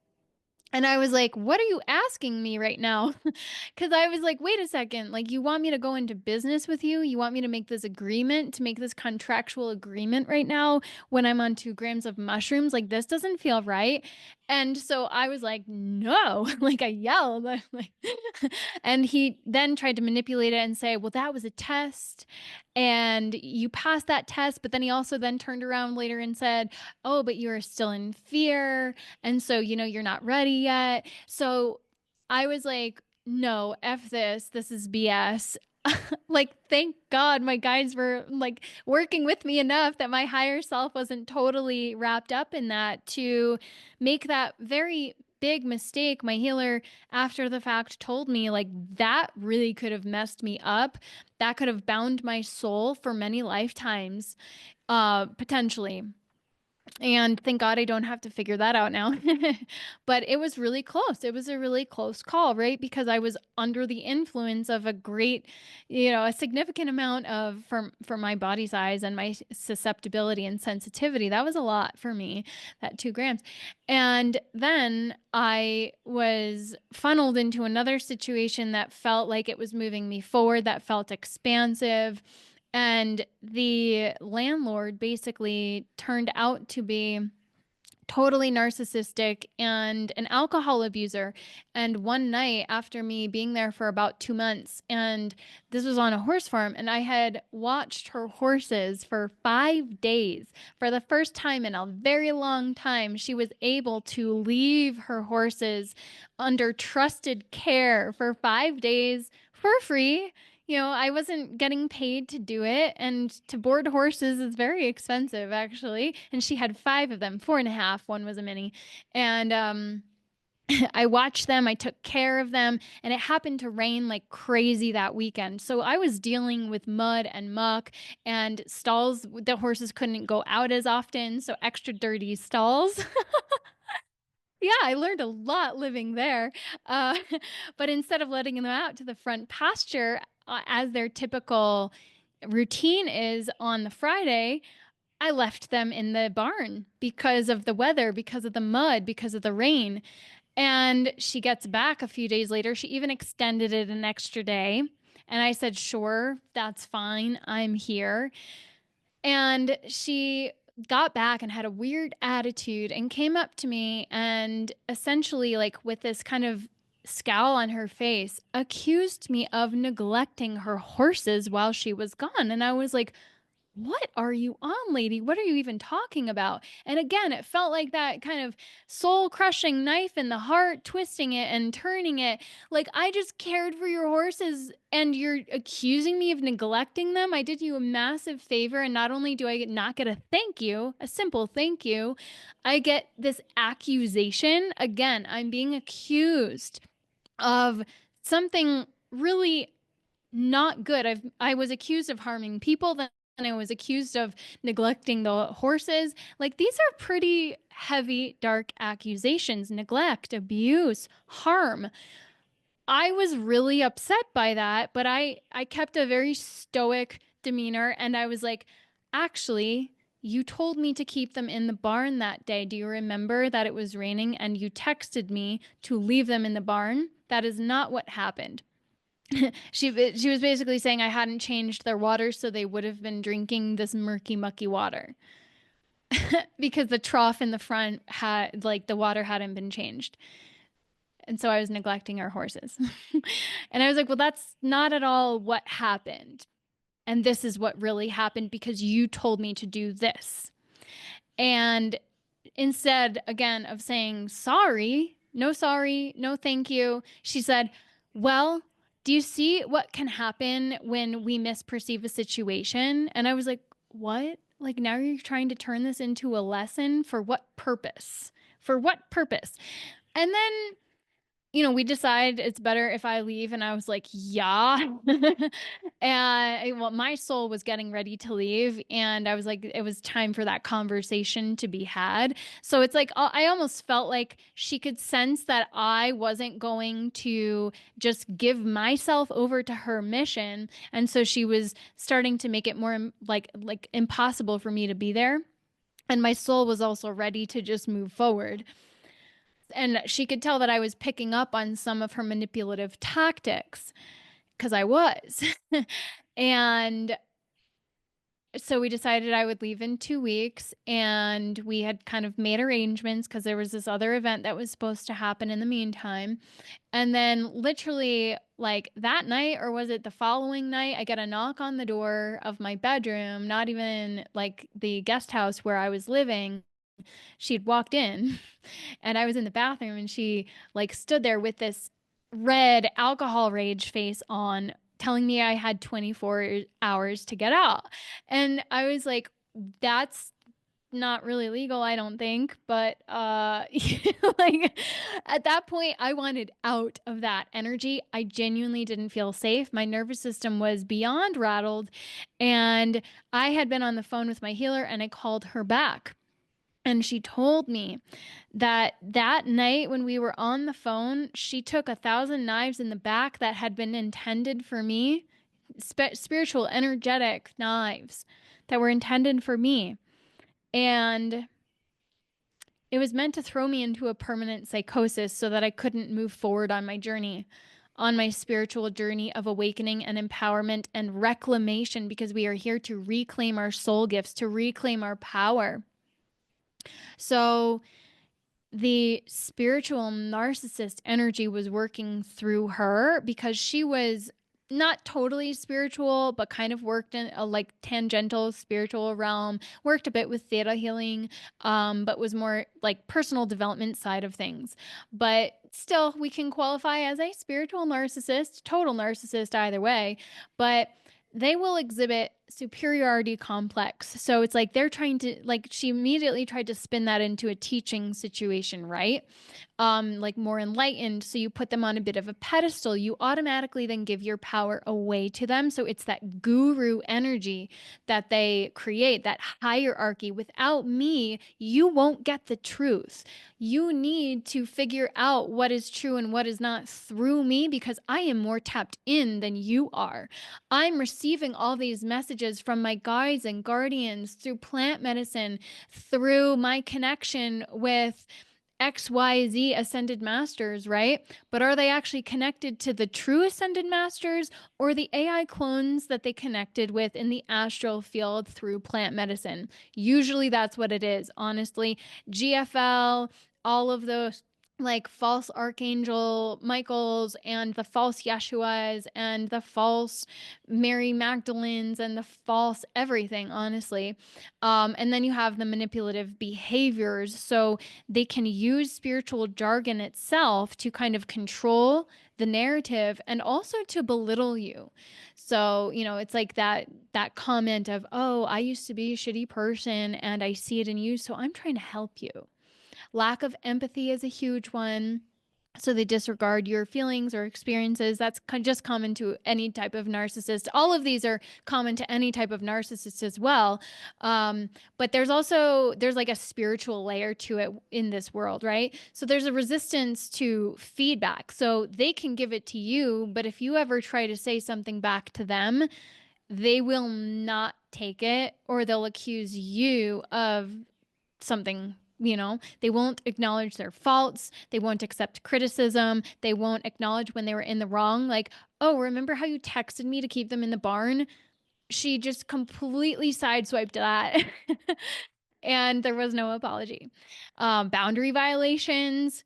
And I was like, what are you asking me right now? Because I was like, wait a second. Like, you want me to go into business with you? You want me to make this agreement, to make this contractual agreement right now when I'm on 2 grams of mushrooms? Like, this doesn't feel right. And so I was like, no, like I yelled, like, and he then tried to manipulate it and say, well, that was a test and you passed that test. But then he also then turned around later and said, oh, but you're still in fear. And so, you're not ready yet. So I was like, no, F this. This is BS. Like, thank God my guides were like working with me enough that my higher self wasn't totally wrapped up in that to make that very big mistake. My healer, after the fact, told me like that really could have messed me up. That could have bound my soul for many lifetimes, potentially. And thank God I don't have to figure that out now. But it was really close. It was a really close call, right? Because I was under the influence of a great, a significant amount of, for my body size and my susceptibility and sensitivity. That was a lot for me, that 2 grams. And then I was funneled into another situation that felt like it was moving me forward, that felt expansive. And the landlord basically turned out to be totally narcissistic and an alcohol abuser. And one night after me being there for about 2 months, and this was on a horse farm, and I had watched her horses for 5 days. For the first time in a very long time, she was able to leave her horses under trusted care for 5 days for free. I wasn't getting paid to do it. And to board horses is very expensive, actually. And she had five of them, four and a half. One was a mini. And I watched them, I took care of them, and it happened to rain like crazy that weekend. So I was dealing with mud and muck and stalls. The horses couldn't go out as often. So extra dirty stalls. Yeah, I learned a lot living there. Uh, but instead of letting them out to the front pasture, as their typical routine is on the Friday, I left them in the barn because of the weather, because of the mud, because of the rain. And she gets back a few days later. She even extended it an extra day. And I said, sure, that's fine. I'm here. And she got back and had a weird attitude and came up to me and essentially, like with this kind of scowl on her face, accused me of neglecting her horses while she was gone. And I was like, what are you on, lady? What are you even talking about? And again, it felt like that kind of soul crushing knife in the heart, twisting it and turning it. Like, I just cared for your horses and you're accusing me of neglecting them. I did you a massive favor. And not only do I not get a thank you, a simple thank you, I get this accusation. Again, I'm being accused of something really not good. I was accused of harming people, then I was accused of neglecting the horses. Like, these are pretty heavy, dark accusations: neglect, abuse, harm. I was really upset by that, but I kept a very stoic demeanor and I was like, actually, you told me to keep them in the barn that day. Do you remember that it was raining and you texted me to leave them in the barn? That is not what happened. She was basically saying I hadn't changed their water, so they would have been drinking this murky, mucky water because the trough in the front had, like, the water hadn't been changed. And so I was neglecting our horses. And I was like, well, that's not at all what happened. And this is what really happened because you told me to do this. And instead, again, of saying sorry, no thank you, she said, well, do you see what can happen when we misperceive a situation? And I was like, what? Like, now you're trying to turn this into a lesson? For what purpose? For what purpose? And then we decide it's better if I leave. And I was like, yeah. And well, my soul was getting ready to leave. And I was like, it was time for that conversation to be had. So it's like, I almost felt like she could sense that I wasn't going to just give myself over to her mission. And so she was starting to make it more like impossible for me to be there. And my soul was also ready to just move forward. And she could tell that I was picking up on some of her manipulative tactics because I was. And so we decided I would leave in 2 weeks. And we had kind of made arrangements because there was this other event that was supposed to happen in the meantime. And then, literally, like that night, or was it the following night, I get a knock on the door of my bedroom, not even like the guest house where I was living. She'd walked in and I was in the bathroom and she like stood there with this red alcohol rage face on, telling me I had 24 hours to get out. And I was like, that's not really legal, I don't think, but like, at that point I wanted out of that energy. I genuinely didn't feel safe. My nervous system was beyond rattled, and I had been on the phone with my healer and I called her back. And she told me that that night when we were on the phone, she took 1,000 knives in the back that had been intended for me, spiritual, energetic knives that were intended for me. And it was meant to throw me into a permanent psychosis so that I couldn't move forward on my journey, on my spiritual journey of awakening and empowerment and reclamation, because we are here to reclaim our soul gifts, to reclaim our power. So the spiritual narcissist energy was working through her because she was not totally spiritual, but kind of worked in a like tangential spiritual realm, worked a bit with theta healing, but was more like personal development side of things. But still, we can qualify as a spiritual narcissist, total narcissist either way. But they will exhibit superiority complex. So it's like they're trying to, like, she immediately tried to spin that into a teaching situation, right? Like more enlightened. So you put them on a bit of a pedestal. You automatically then give your power away to them. So it's that guru energy that they create, that hierarchy. Without me, you won't get the truth. You need to figure out what is true and what is not through me because I am more tapped in than you are. I'm receiving all these messages from my guides and guardians through plant medicine, through my connection with XYZ ascended masters, right? But are they actually connected to the true ascended masters or the AI clones that they connected with in the astral field through plant medicine? Usually that's what it is, honestly. GFL, all of those like false archangel Michaels and the false Yeshuas and the false Mary Magdalenes and the false everything, honestly. And then you have the manipulative behaviors. So they can use spiritual jargon itself to kind of control the narrative and also to belittle you. So, it's like that comment of, "Oh, I used to be a shitty person and I see it in you, so I'm trying to help you." Lack of empathy is a huge one. So they disregard your feelings or experiences. That's just common to any type of narcissist. All of these are common to any type of narcissist as well. But there's like a spiritual layer to it in this world, right? So there's a resistance to feedback. So they can give it to you, but if you ever try to say something back to them, they will not take it or they'll accuse you of something. They won't acknowledge their faults, they won't accept criticism, they won't acknowledge when they were in the wrong. Like, "Oh, remember how you texted me to keep them in the barn?" She just completely sideswiped that. And there was no apology. Boundary violations,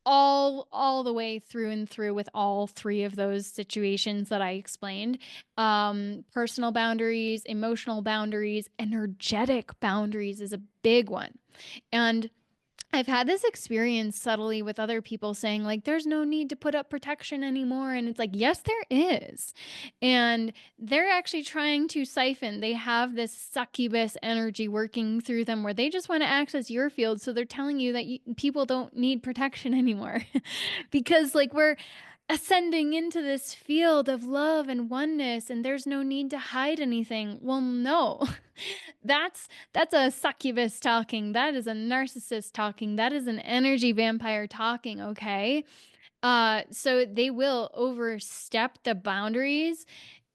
all the way through and through with all three of those situations that I explained. Personal boundaries, emotional boundaries, energetic boundaries is a big one. And I've had this experience subtly with other people saying, like, "There's no need to put up protection anymore." And it's like, yes, there is. And they're actually trying to siphon. They have this succubus energy working through them where they just want to access your field. So they're telling you that people don't need protection anymore because, like, we're ascending into this field of love and oneness and there's no need to hide anything. Well, no. That's a succubus talking. That is a narcissist talking. That is an energy vampire talking, okay? So they will overstep the boundaries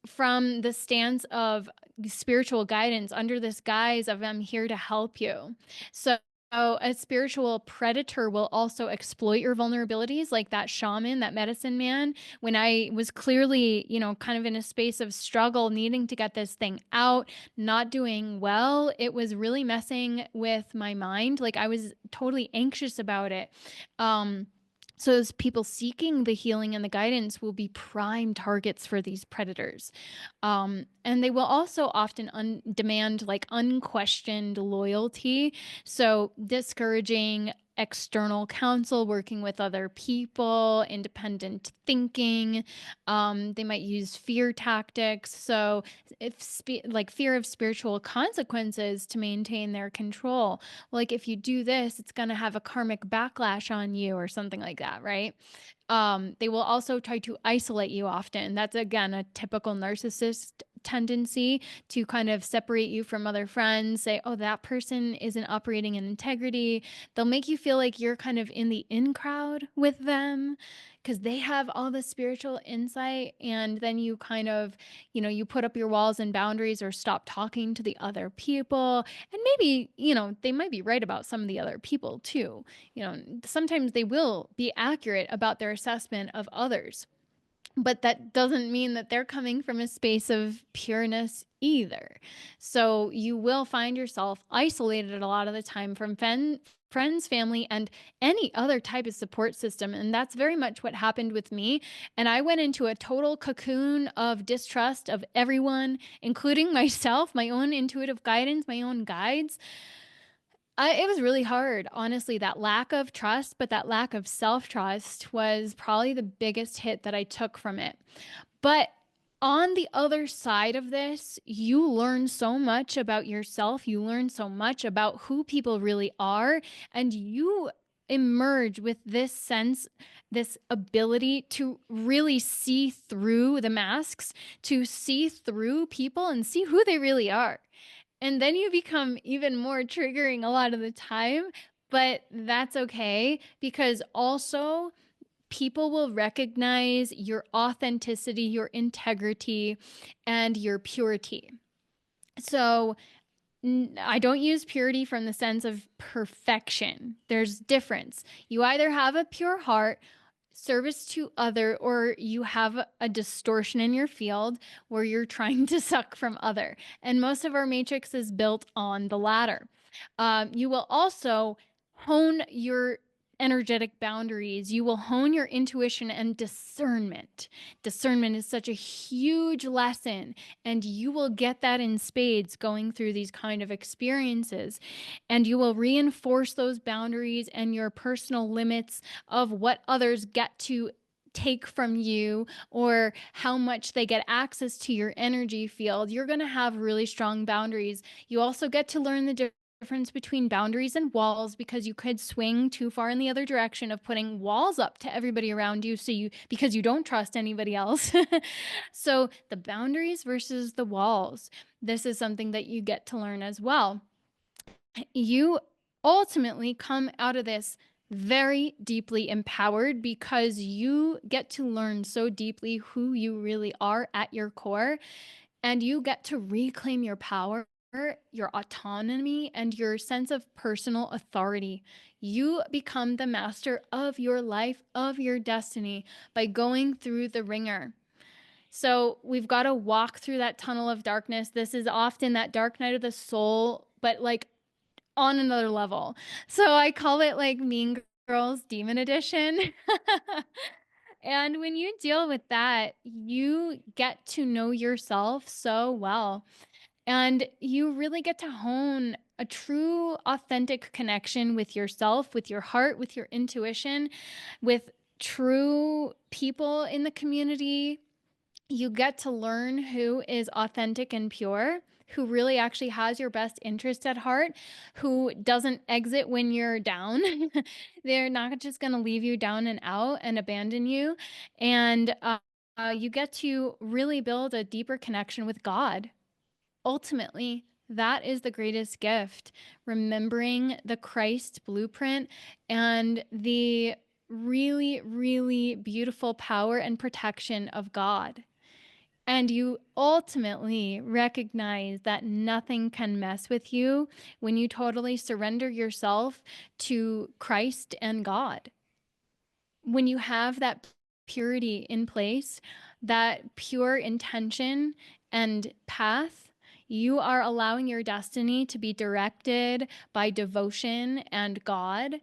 from the stance of spiritual guidance under this guise of "I'm here to help you." So a spiritual predator will also exploit your vulnerabilities, like that shaman, that medicine man. When I was clearly, kind of in a space of struggle, needing to get this thing out, not doing well, it was really messing with my mind. Like I was totally anxious about it. So those people seeking the healing and the guidance will be prime targets for these predators. And they will also often demand like unquestioned loyalty. So discouraging external counsel, working with other people, independent thinking. They might use fear tactics. So if like fear of spiritual consequences to maintain their control. Like if you do this, it's going to have a karmic backlash on you or something like that, right? They will also try to isolate you often. That's again a typical narcissist tendency to kind of separate you from other friends, say, "Oh, that person isn't operating in integrity." They'll make you feel like you're kind of in the in crowd with them because they have all the spiritual insight. And then you kind of, you put up your walls and boundaries or stop talking to the other people. And maybe, they might be right about some of the other people too. Sometimes they will be accurate about their assessment of others, but that doesn't mean that they're coming from a space of pureness either. So you will find yourself isolated a lot of the time from friends, family, and any other type of support system. And that's very much what happened with me. And I went into a total cocoon of distrust of everyone, including myself, my own intuitive guidance, my own guides. It was really hard, honestly, that lack of trust, but that lack of self-trust was probably the biggest hit that I took from it. But on the other side of this, you learn so much about yourself. You learn so much about who people really are, and you emerge with this sense, this ability to really see through the masks, to see through people and see who they really are. And then you become even more triggering a lot of the time, but that's okay because also people will recognize your authenticity, your integrity, and your purity. So I don't use purity from the sense of perfection. There's difference. You either have a pure heart, service to other, or you have a distortion in your field where you're trying to suck from other. And most of our matrix is built on the latter. You will also hone your energetic boundaries. You will hone your intuition and discernment. Discernment is such a huge lesson, and you will get that in spades going through these kind of experiences. And you will reinforce those boundaries and your personal limits of what others get to take from you or how much they get access to your energy field. You're going to have really strong boundaries. You also get to learn the difference between boundaries and walls, because you could swing too far in the other direction of putting walls up to everybody around you, because you don't trust anybody else. So the boundaries versus the walls, this is something that you get to learn as well. You ultimately come out of this very deeply empowered because you get to learn so deeply who you really are at your core, and you get to reclaim your power, your autonomy, and your sense of personal authority. You become the master of your life, of your destiny, by going through the ringer. So we've got to walk through that tunnel of darkness. This is often that dark night of the soul, but like on another level. So I call it like Mean Girls Demon Edition. And when you deal with that, you get to know yourself so well. And you really get to hone a true, authentic connection with yourself, with your heart, with your intuition, with true people in the community. You get to learn who is authentic and pure, who really actually has your best interest at heart, who doesn't exit when you're down. They're not just going to leave you down and out and abandon you. And you get to really build a deeper connection with God. Ultimately, that is the greatest gift, remembering the Christ blueprint and the really, really beautiful power and protection of God. And you ultimately recognize that nothing can mess with you when you totally surrender yourself to Christ and God. When you have that purity in place, that pure intention and path, you are allowing your destiny to be directed by devotion and God,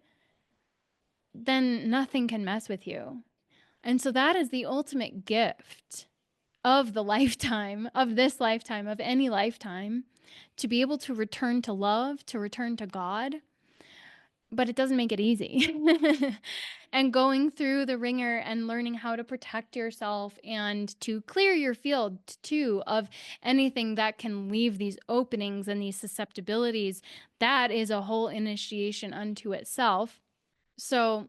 then nothing can mess with you. And so that is the ultimate gift of the lifetime, of this lifetime, of any lifetime, to be able to return to love, to return to God. But it doesn't make it easy. And going through the ringer and learning how to protect yourself and to clear your field too of anything that can leave these openings and these susceptibilities, that is a whole initiation unto itself. So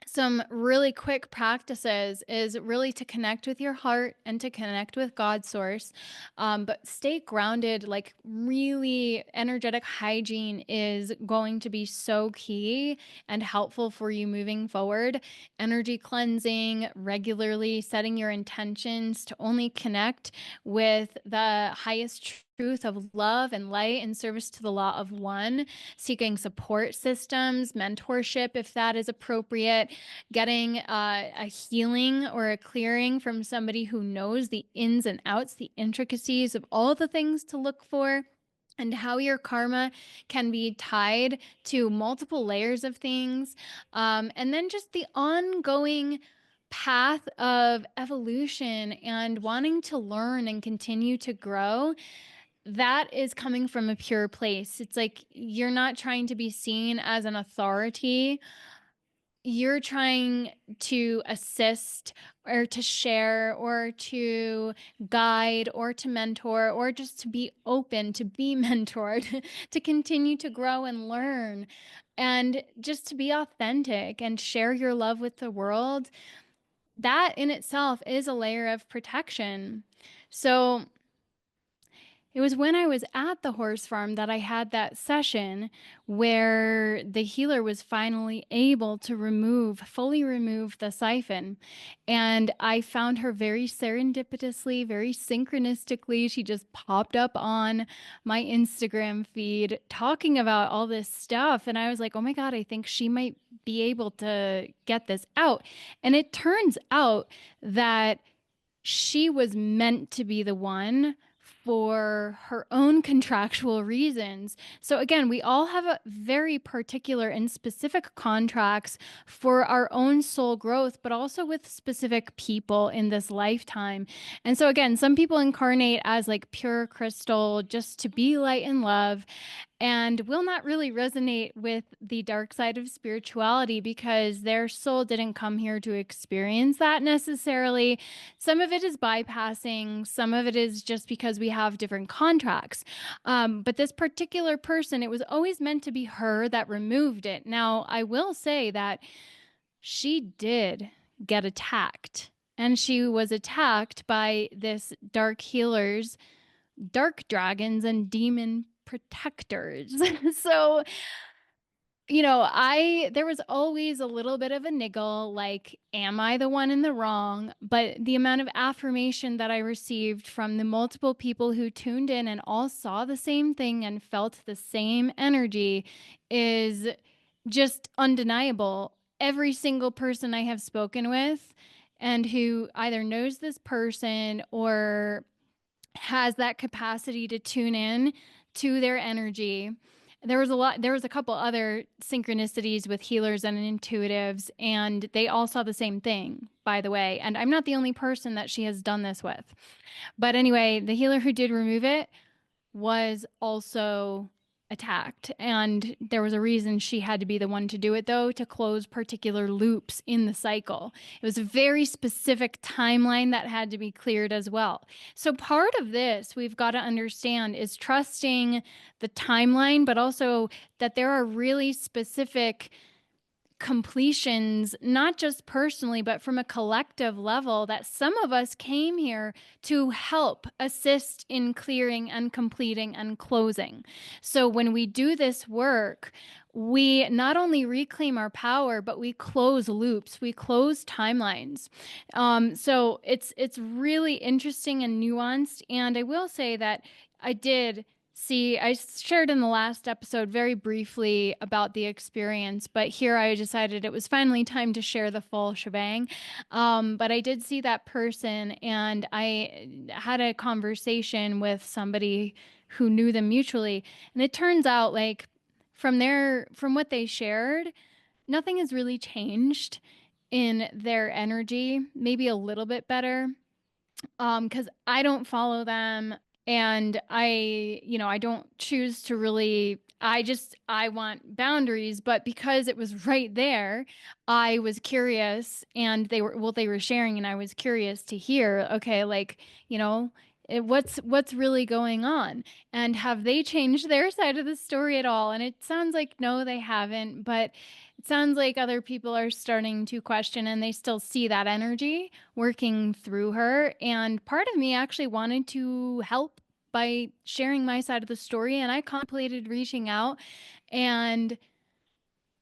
some really quick practices is really to connect with your heart and to connect with God's source. But stay grounded, like really energetic hygiene is going to be so key and helpful for you moving forward. Energy cleansing, regularly setting your intentions to only connect with the highest truth of love and light in service to the law of one, seeking support systems, mentorship if that is appropriate, getting a healing or a clearing from somebody who knows the ins and outs, the intricacies of all the things to look for. and how your karma can be tied to multiple layers of things. And then just the ongoing path of evolution and wanting to learn and continue to grow. That is coming from a pure place. It's like you're not trying to be seen as an authority. You're trying to assist or to share or to guide or to mentor or just to be open to be mentored, to continue to grow and learn, and just to be authentic and share your love with the world. That in itself is a layer of protection. So it was when I was at the horse farm that I had that session where the healer was finally able to fully remove the siphon. And I found her very serendipitously, very synchronistically. She just popped up on my Instagram feed talking about all this stuff. And I was like, oh my God, I think she might be able to get this out. And it turns out that she was meant to be the one for her own contractual reasons. So again, we all have a very particular and specific contracts for our own soul growth, but also with specific people in this lifetime. And so again, some people incarnate as like pure crystal just to be light and love, and will not really resonate with the dark side of spirituality because their soul didn't come here to experience that necessarily. Some of it is bypassing, some of it is just because we have different contracts. But this particular person, it was always meant to be her that removed it. Now, I will say that she did get attacked, and she was attacked by this dark healer's dark dragons and demon protectors. So, there was always a little bit of a niggle, like, am I the one in the wrong? But the amount of affirmation that I received from the multiple people who tuned in and all saw the same thing and felt the same energy is just undeniable. Every single person I have spoken with and who either knows this person or has that capacity to tune in to their energy. There was a couple other synchronicities with healers and intuitives, and they all saw the same thing, by the way. And I'm not the only person that she has done this with. But anyway, the healer who did remove it was also attacked. And there was a reason she had to be the one to do it, though, to close particular loops in the cycle. It was a very specific timeline that had to be cleared as well. So part of this we've got to understand is trusting the timeline, but also that there are really specific completions, not just personally, but from a collective level, that some of us came here to help assist in clearing and completing and closing. So when we do this work, we not only reclaim our power, but we close loops, we close timelines. So it's really interesting and nuanced. And I will say that I shared in the last episode very briefly about the experience, but here I decided it was finally time to share the full shebang. But I did see that person, and I had a conversation with somebody who knew them mutually. And it turns out, like, from what they shared, nothing has really changed in their energy, maybe a little bit better. Because I don't follow them, and I don't choose to really. I want boundaries, but because it was right there, I was curious, and they were sharing, and I was curious to hear, okay, like, what's really going on, and have they changed their side of the story at all? And it sounds like no, they haven't, but it sounds like other people are starting to question, and they still see that energy working through her. And part of me actually wanted to help by sharing my side of the story. And I contemplated reaching out and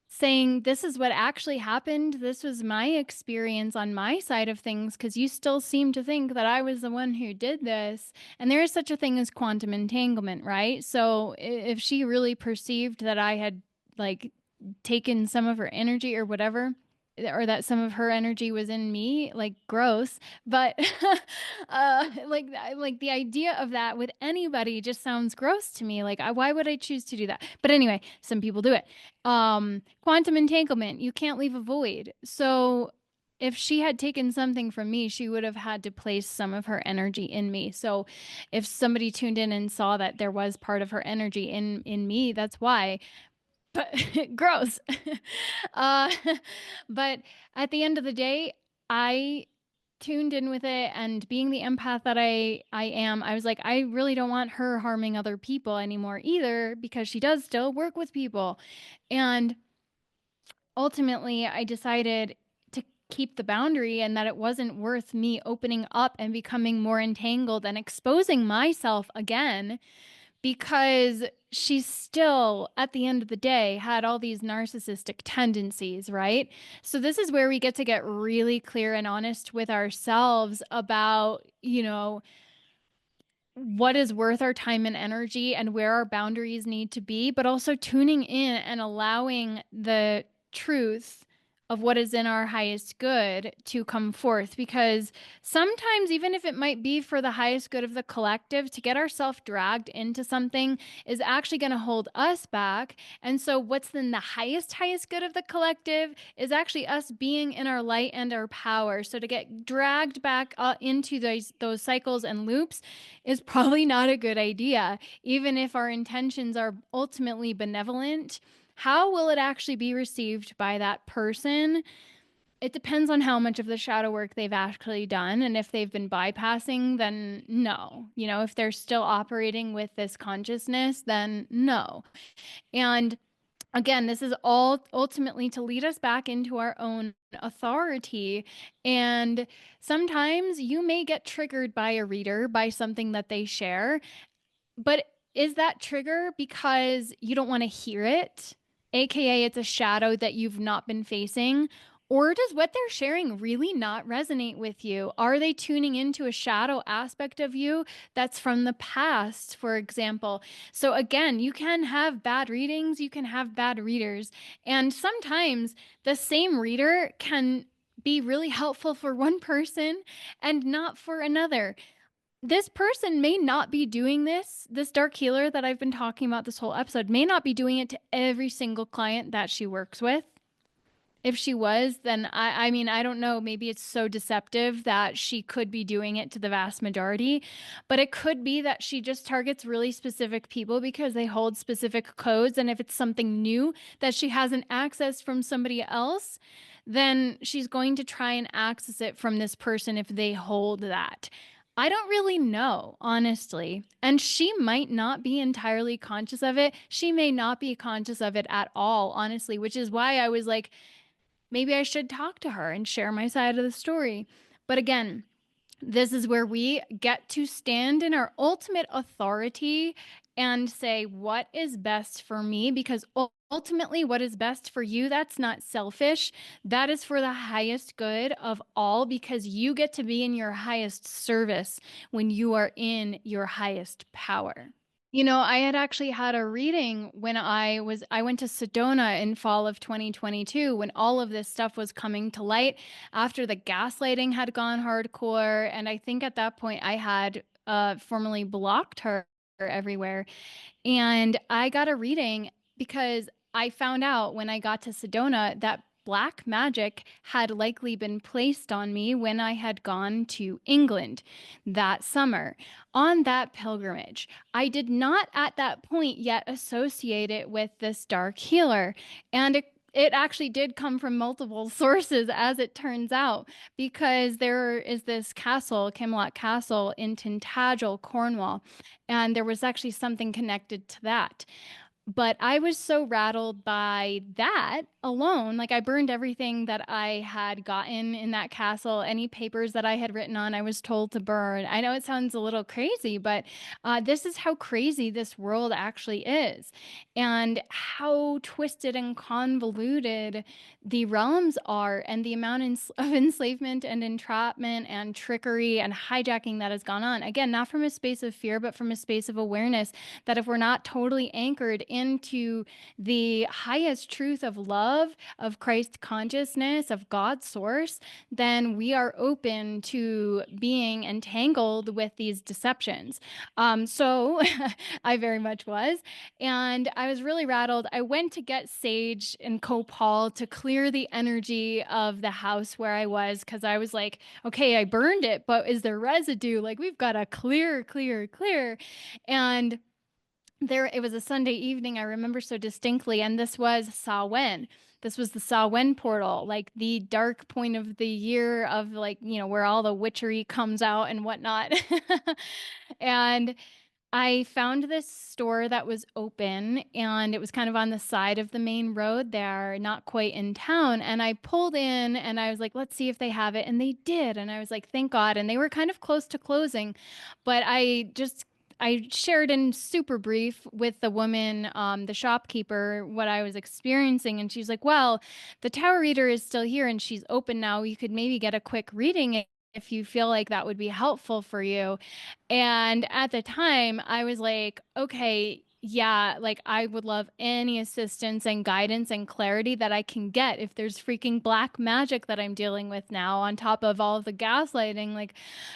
saying, this is what actually happened. This was my experience on my side of things, because you still seem to think that I was the one who did this. And there is such a thing as quantum entanglement, right? So if she really perceived that I had, like, taken some of her energy or whatever, or that some of her energy was in me, like gross. But like the idea of that with anybody just sounds gross to me. Like, why would I choose to do that? But anyway, some people do it. Quantum entanglement, you can't leave a void. So if she had taken something from me, she would have had to place some of her energy in me. So if somebody tuned in and saw that there was part of her energy in me, that's why. But gross. uh, but at the end of the day, I tuned in with it, and being the empath that I am, I was like, I really don't want her harming other people anymore either, because she does still work with people. And ultimately, I decided to keep the boundary, and that it wasn't worth me opening up and becoming more entangled and exposing myself again, because she still, at the end of the day, had all these narcissistic tendencies, right? So this is where we get really clear and honest with ourselves about, what is worth our time and energy and where our boundaries need to be, but also tuning in and allowing the truth of what is in our highest good to come forth. Because sometimes, even if it might be for the highest good of the collective, to get ourselves dragged into something is actually going to hold us back. And so, what's then the highest good of the collective is actually us being in our light and our power. So, to get dragged back into those cycles and loops is probably not a good idea. Even if our intentions are ultimately benevolent, how will it actually be received by that person? It depends on how much of the shadow work they've actually done. And if they've been bypassing, then no. If they're still operating with this consciousness, then no. And again, this is all ultimately to lead us back into our own authority. And sometimes you may get triggered by a reader, by something that they share, but is that trigger because you don't want to hear it? AKA, it's a shadow that you've not been facing. Or does what they're sharing really not resonate with you? Are they tuning into a shadow aspect of you that's from the past, for example? So, again, you can have bad readings, you can have bad readers. And sometimes the same reader can be really helpful for one person and not for another. This person may not be doing this dark healer that I've been talking about this whole episode may not be doing it to every single client that she works with. If she was, then I mean, I don't know. Maybe it's so deceptive that she could be doing it to the vast majority, but it could be that she just targets really specific people because they hold specific codes. And if it's something new that she hasn't accessed from somebody else, then she's going to try and access it from this person if they hold that. I don't really know, honestly. And she might not be entirely conscious of it. She may not be conscious of it at all, honestly, which is why I was like, maybe I should talk to her and share my side of the story. But again, this is where we get to stand in our ultimate authority and say, what is best for me? Because ultimately, what is best for you, that's not selfish. That is for the highest good of all, because you get to be in your highest service when you are in your highest power. I had actually had a reading when I went to Sedona in fall of 2022 when all of this stuff was coming to light after the gaslighting had gone hardcore. And I think at that point I had formally blocked her everywhere. And I got a reading because I found out when I got to Sedona that black magic had likely been placed on me when I had gone to England that summer on that pilgrimage. I did not at that point yet associate it with this dark healer. And it actually did come from multiple sources, as it turns out, because there is this castle, Camelot Castle, in Tintagel, Cornwall, and there was actually something connected to that. But I was so rattled by that alone. Like, I burned everything that I had gotten in that castle. Any papers that I had written on, I was told to burn. I know it sounds a little crazy, but this is how crazy this world actually is, and how twisted and convoluted the realms are, and the amount of enslavement and entrapment and trickery and hijacking that has gone on. Again, not from a space of fear, but from a space of awareness that if we're not totally anchored into the highest truth of love love, of Christ consciousness, of God's source, then we are open to being entangled with these deceptions. So I very much was. And I was really rattled. I went to get sage and copal to clear the energy of the house where I was, because I was like, okay, I burned it, but is there residue? Like, we've got to clear, clear, clear. And there, it was a Sunday evening, I remember so distinctly, and this was Samhain. This was the Samhain portal, like the dark point of the year of, like, where all the witchery comes out and whatnot. And I found this store that was open, and it was kind of on the side of the main road there, not quite in town. And I pulled in and I was like, let's see if they have it. And they did. And I was like, thank God. And they were kind of close to closing, but I shared in super brief with the woman, the shopkeeper, what I was experiencing. And she's like, well, the tower reader is still here and she's open now. You could maybe get a quick reading if you feel like that would be helpful for you. And at the time, I was like, okay, yeah, like I would love any assistance and guidance and clarity that I can get if there's freaking black magic that I'm dealing with now, on top of all of the gaslighting. Like,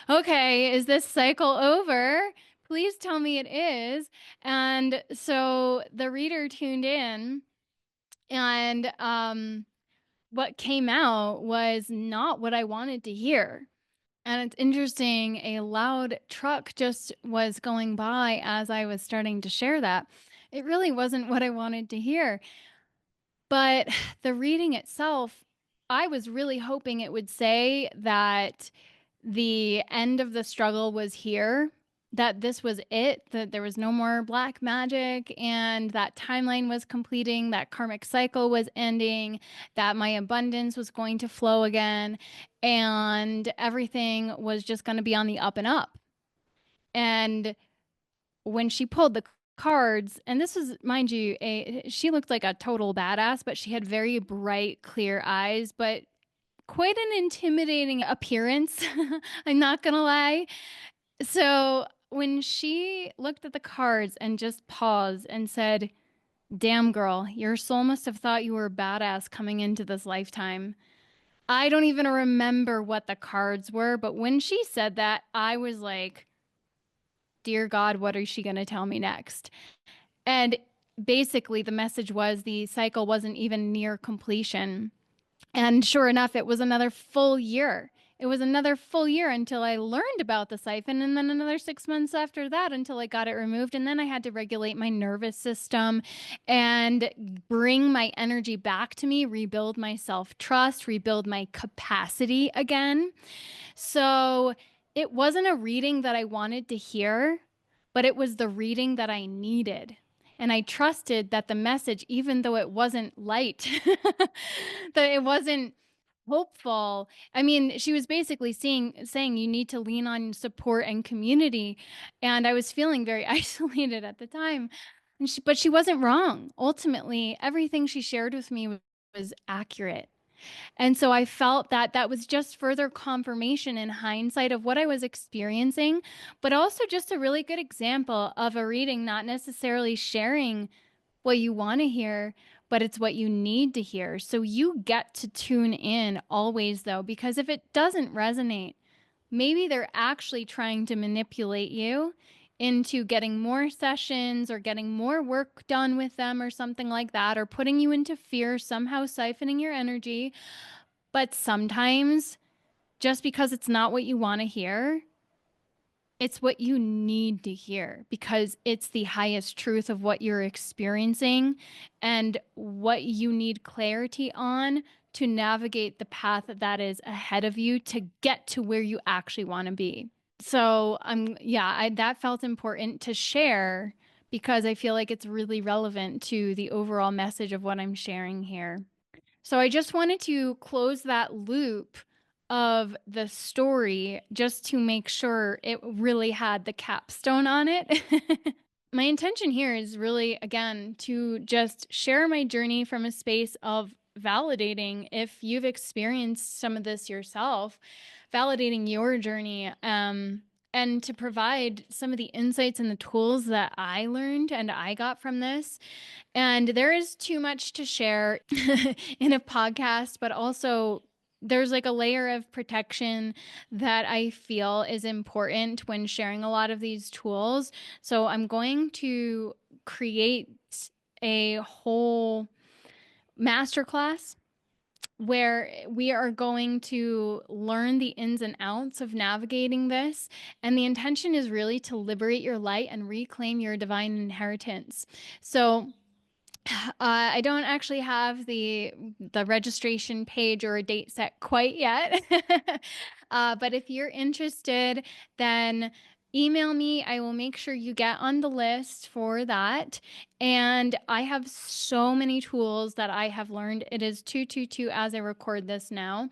okay, is this cycle over? Please tell me it is. And so the reader tuned in, and what came out was not what I wanted to hear. And it's interesting, a loud truck just was going by as I was starting to share that. It really wasn't what I wanted to hear. But the reading itself, I was really hoping it would say that the end of the struggle was here, that this was it, that there was no more black magic, and that timeline was completing, that karmic cycle was ending, that my abundance was going to flow again, and everything was just going to be on the up and up. And when she pulled the cards, and this was, mind you, she looked like a total badass, but she had very bright, clear eyes, but quite an intimidating appearance. I'm not gonna lie. So when she looked at the cards and just paused and said, damn girl, your soul must have thought you were badass coming into this lifetime. I don't even remember what the cards were, but when she said that, I was like, dear God, what is she going to tell me next? And basically, the message was the cycle wasn't even near completion. And sure enough, it was another full year. It was another full year until I learned about the siphon, and then another 6 months after that until I got it removed. And then I had to regulate my nervous system and bring my energy back to me, rebuild my self-trust, rebuild my capacity again. So it wasn't a reading that I wanted to hear, but it was the reading that I needed. And I trusted that the message, even though it wasn't light, that it wasn't hopeful. I mean, she was basically saying you need to lean on support and community. And I was feeling very isolated at the time. But she wasn't wrong. Ultimately, everything she shared with me was accurate. And so I felt that that was just further confirmation in hindsight of what I was experiencing, but also just a really good example of a reading not necessarily sharing what you want to hear, but it's what you need to hear. So you get to tune in always, though, because if it doesn't resonate, maybe they're actually trying to manipulate you into getting more sessions or getting more work done with them or something like that, or putting you into fear, somehow siphoning your energy. But sometimes, just because it's not what you want to hear, it's what you need to hear, because it's the highest truth of what you're experiencing and what you need clarity on to navigate the path that is ahead of you to get to where you actually want to be. So that felt important to share because I feel like it's really relevant to the overall message of what I'm sharing here. So I just wanted to close that loop of the story just to make sure it really had the capstone on it. My intention here is really, again, to just share my journey from a space of validating if you've experienced some of this yourself, validating your journey, and to provide some of the insights and the tools that I learned and I got from this. And there is too much to share in a podcast, but also there's like a layer of protection that I feel is important when sharing a lot of these tools. So I'm going to create a whole masterclass where we are going to learn the ins and outs of navigating this. And the intention is really to liberate your light and reclaim your divine inheritance. So I don't actually have the registration page or a date set quite yet. But if you're interested, then email me. I will make sure you get on the list for that. And I have so many tools that I have learned. It is 222 as I record this now.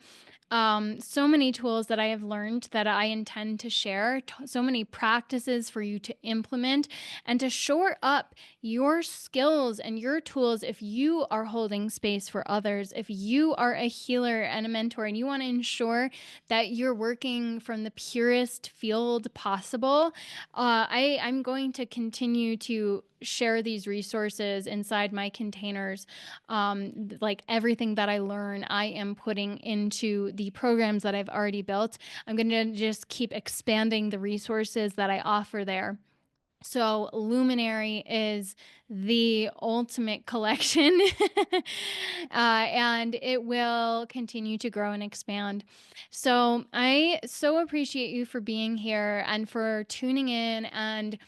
So many tools that I have learned that I intend to share, so many practices for you to implement and to shore up your skills and your tools if you are holding space for others, if you are a healer and a mentor and you want to ensure that you're working from the purest field possible. I'm going to continue to share these resources inside my containers. Like everything that I learn, I am putting into the programs that I've already built. I'm going to just keep expanding the resources that I offer there. So Luminary is the ultimate collection and it will continue to grow and expand. So I so appreciate you for being here and for tuning in and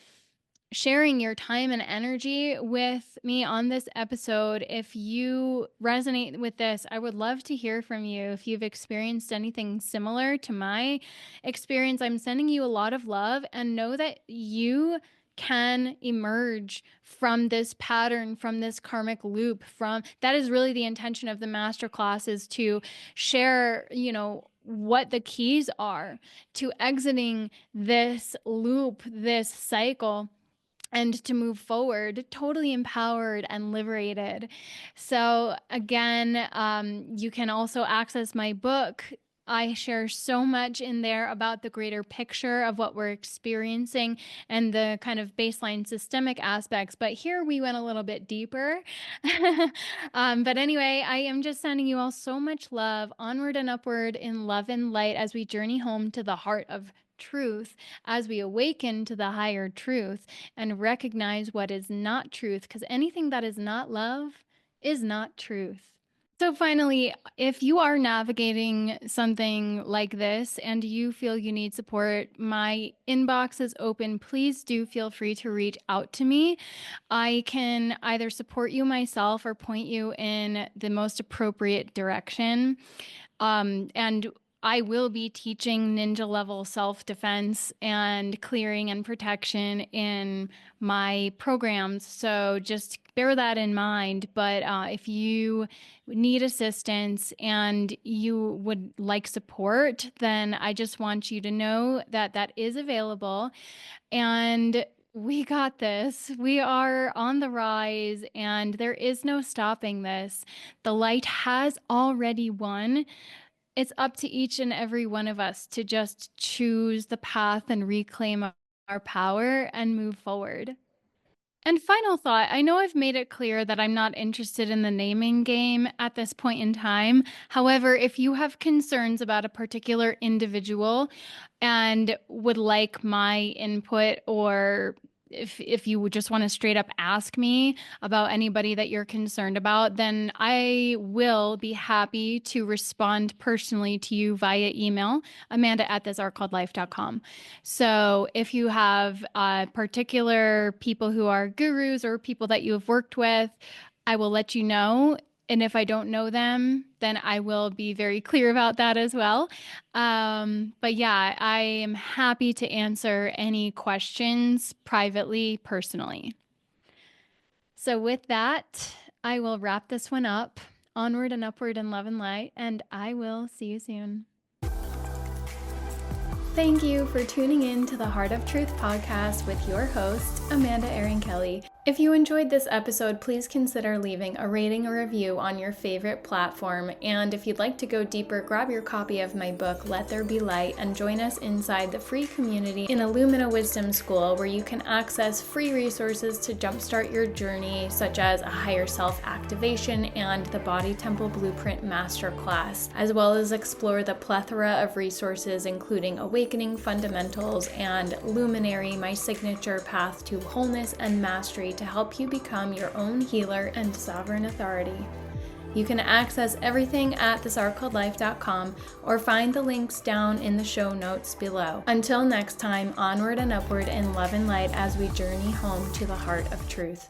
sharing your time and energy with me on this episode. If you resonate with this, I would love to hear from you. If you've experienced anything similar to my experience, I'm sending you a lot of love, and know that you can emerge from this pattern, from this karmic loop. From that is really the intention of the masterclass, is to share, what the keys are to exiting this loop, this cycle, and to move forward totally empowered and liberated. So again, you can also access my book. I share so much in there about the greater picture of what we're experiencing and the kind of baseline systemic aspects. But here we went a little bit deeper. But anyway, I am just sending you all so much love, onward and upward in love and light as we journey home to the heart of truth, as we awaken to the higher truth and recognize what is not truth, because anything that is not love is not truth. So finally, if you are navigating something like this and you feel you need support, my inbox is open. Please do feel free to reach out to me. I can either support you myself or point you in the most appropriate direction. And I will be teaching ninja level self-defense and clearing and protection in my programs. So just bear that in mind. But if you need assistance and you would like support, then I just want you to know that that is available. And we got this. We are on the rise and there is no stopping this. The light has already won. It's up to each and every one of us to just choose the path and reclaim our power and move forward. And final thought, I know I've made it clear that I'm not interested in the naming game at this point in time. However, if you have concerns about a particular individual and would like my input, or if you would just want to straight up ask me about anybody that you're concerned about, then I will be happy to respond personally to you via email, amanda@thisartcalledlife.com. So if you have particular people who are gurus or people that you have worked with, I will let you know. And if I don't know them, then I will be very clear about that as well. But yeah, I am happy to answer any questions privately, personally. So with that, I will wrap this one up. Onward and upward in love and light, and I will see you soon. Thank you for tuning in to the Heart of Truth podcast with your host, Amanda Erin Kelly. If you enjoyed this episode, please consider leaving a rating or review on your favorite platform. And if you'd like to go deeper, grab your copy of my book, Let There Be Light, and join us inside the free community in Illumina Wisdom School, where you can access free resources to jumpstart your journey, such as a higher self activation and the Body Temple Blueprint Masterclass, as well as explore the plethora of resources, including Awakening Fundamentals and Luminary, my signature path to wholeness and mastery, to help you become your own healer and sovereign authority. You can access everything at thisartcalledlife.com or find the links down in the show notes below. Until next time, onward and upward in love and light as we journey home to the heart of truth.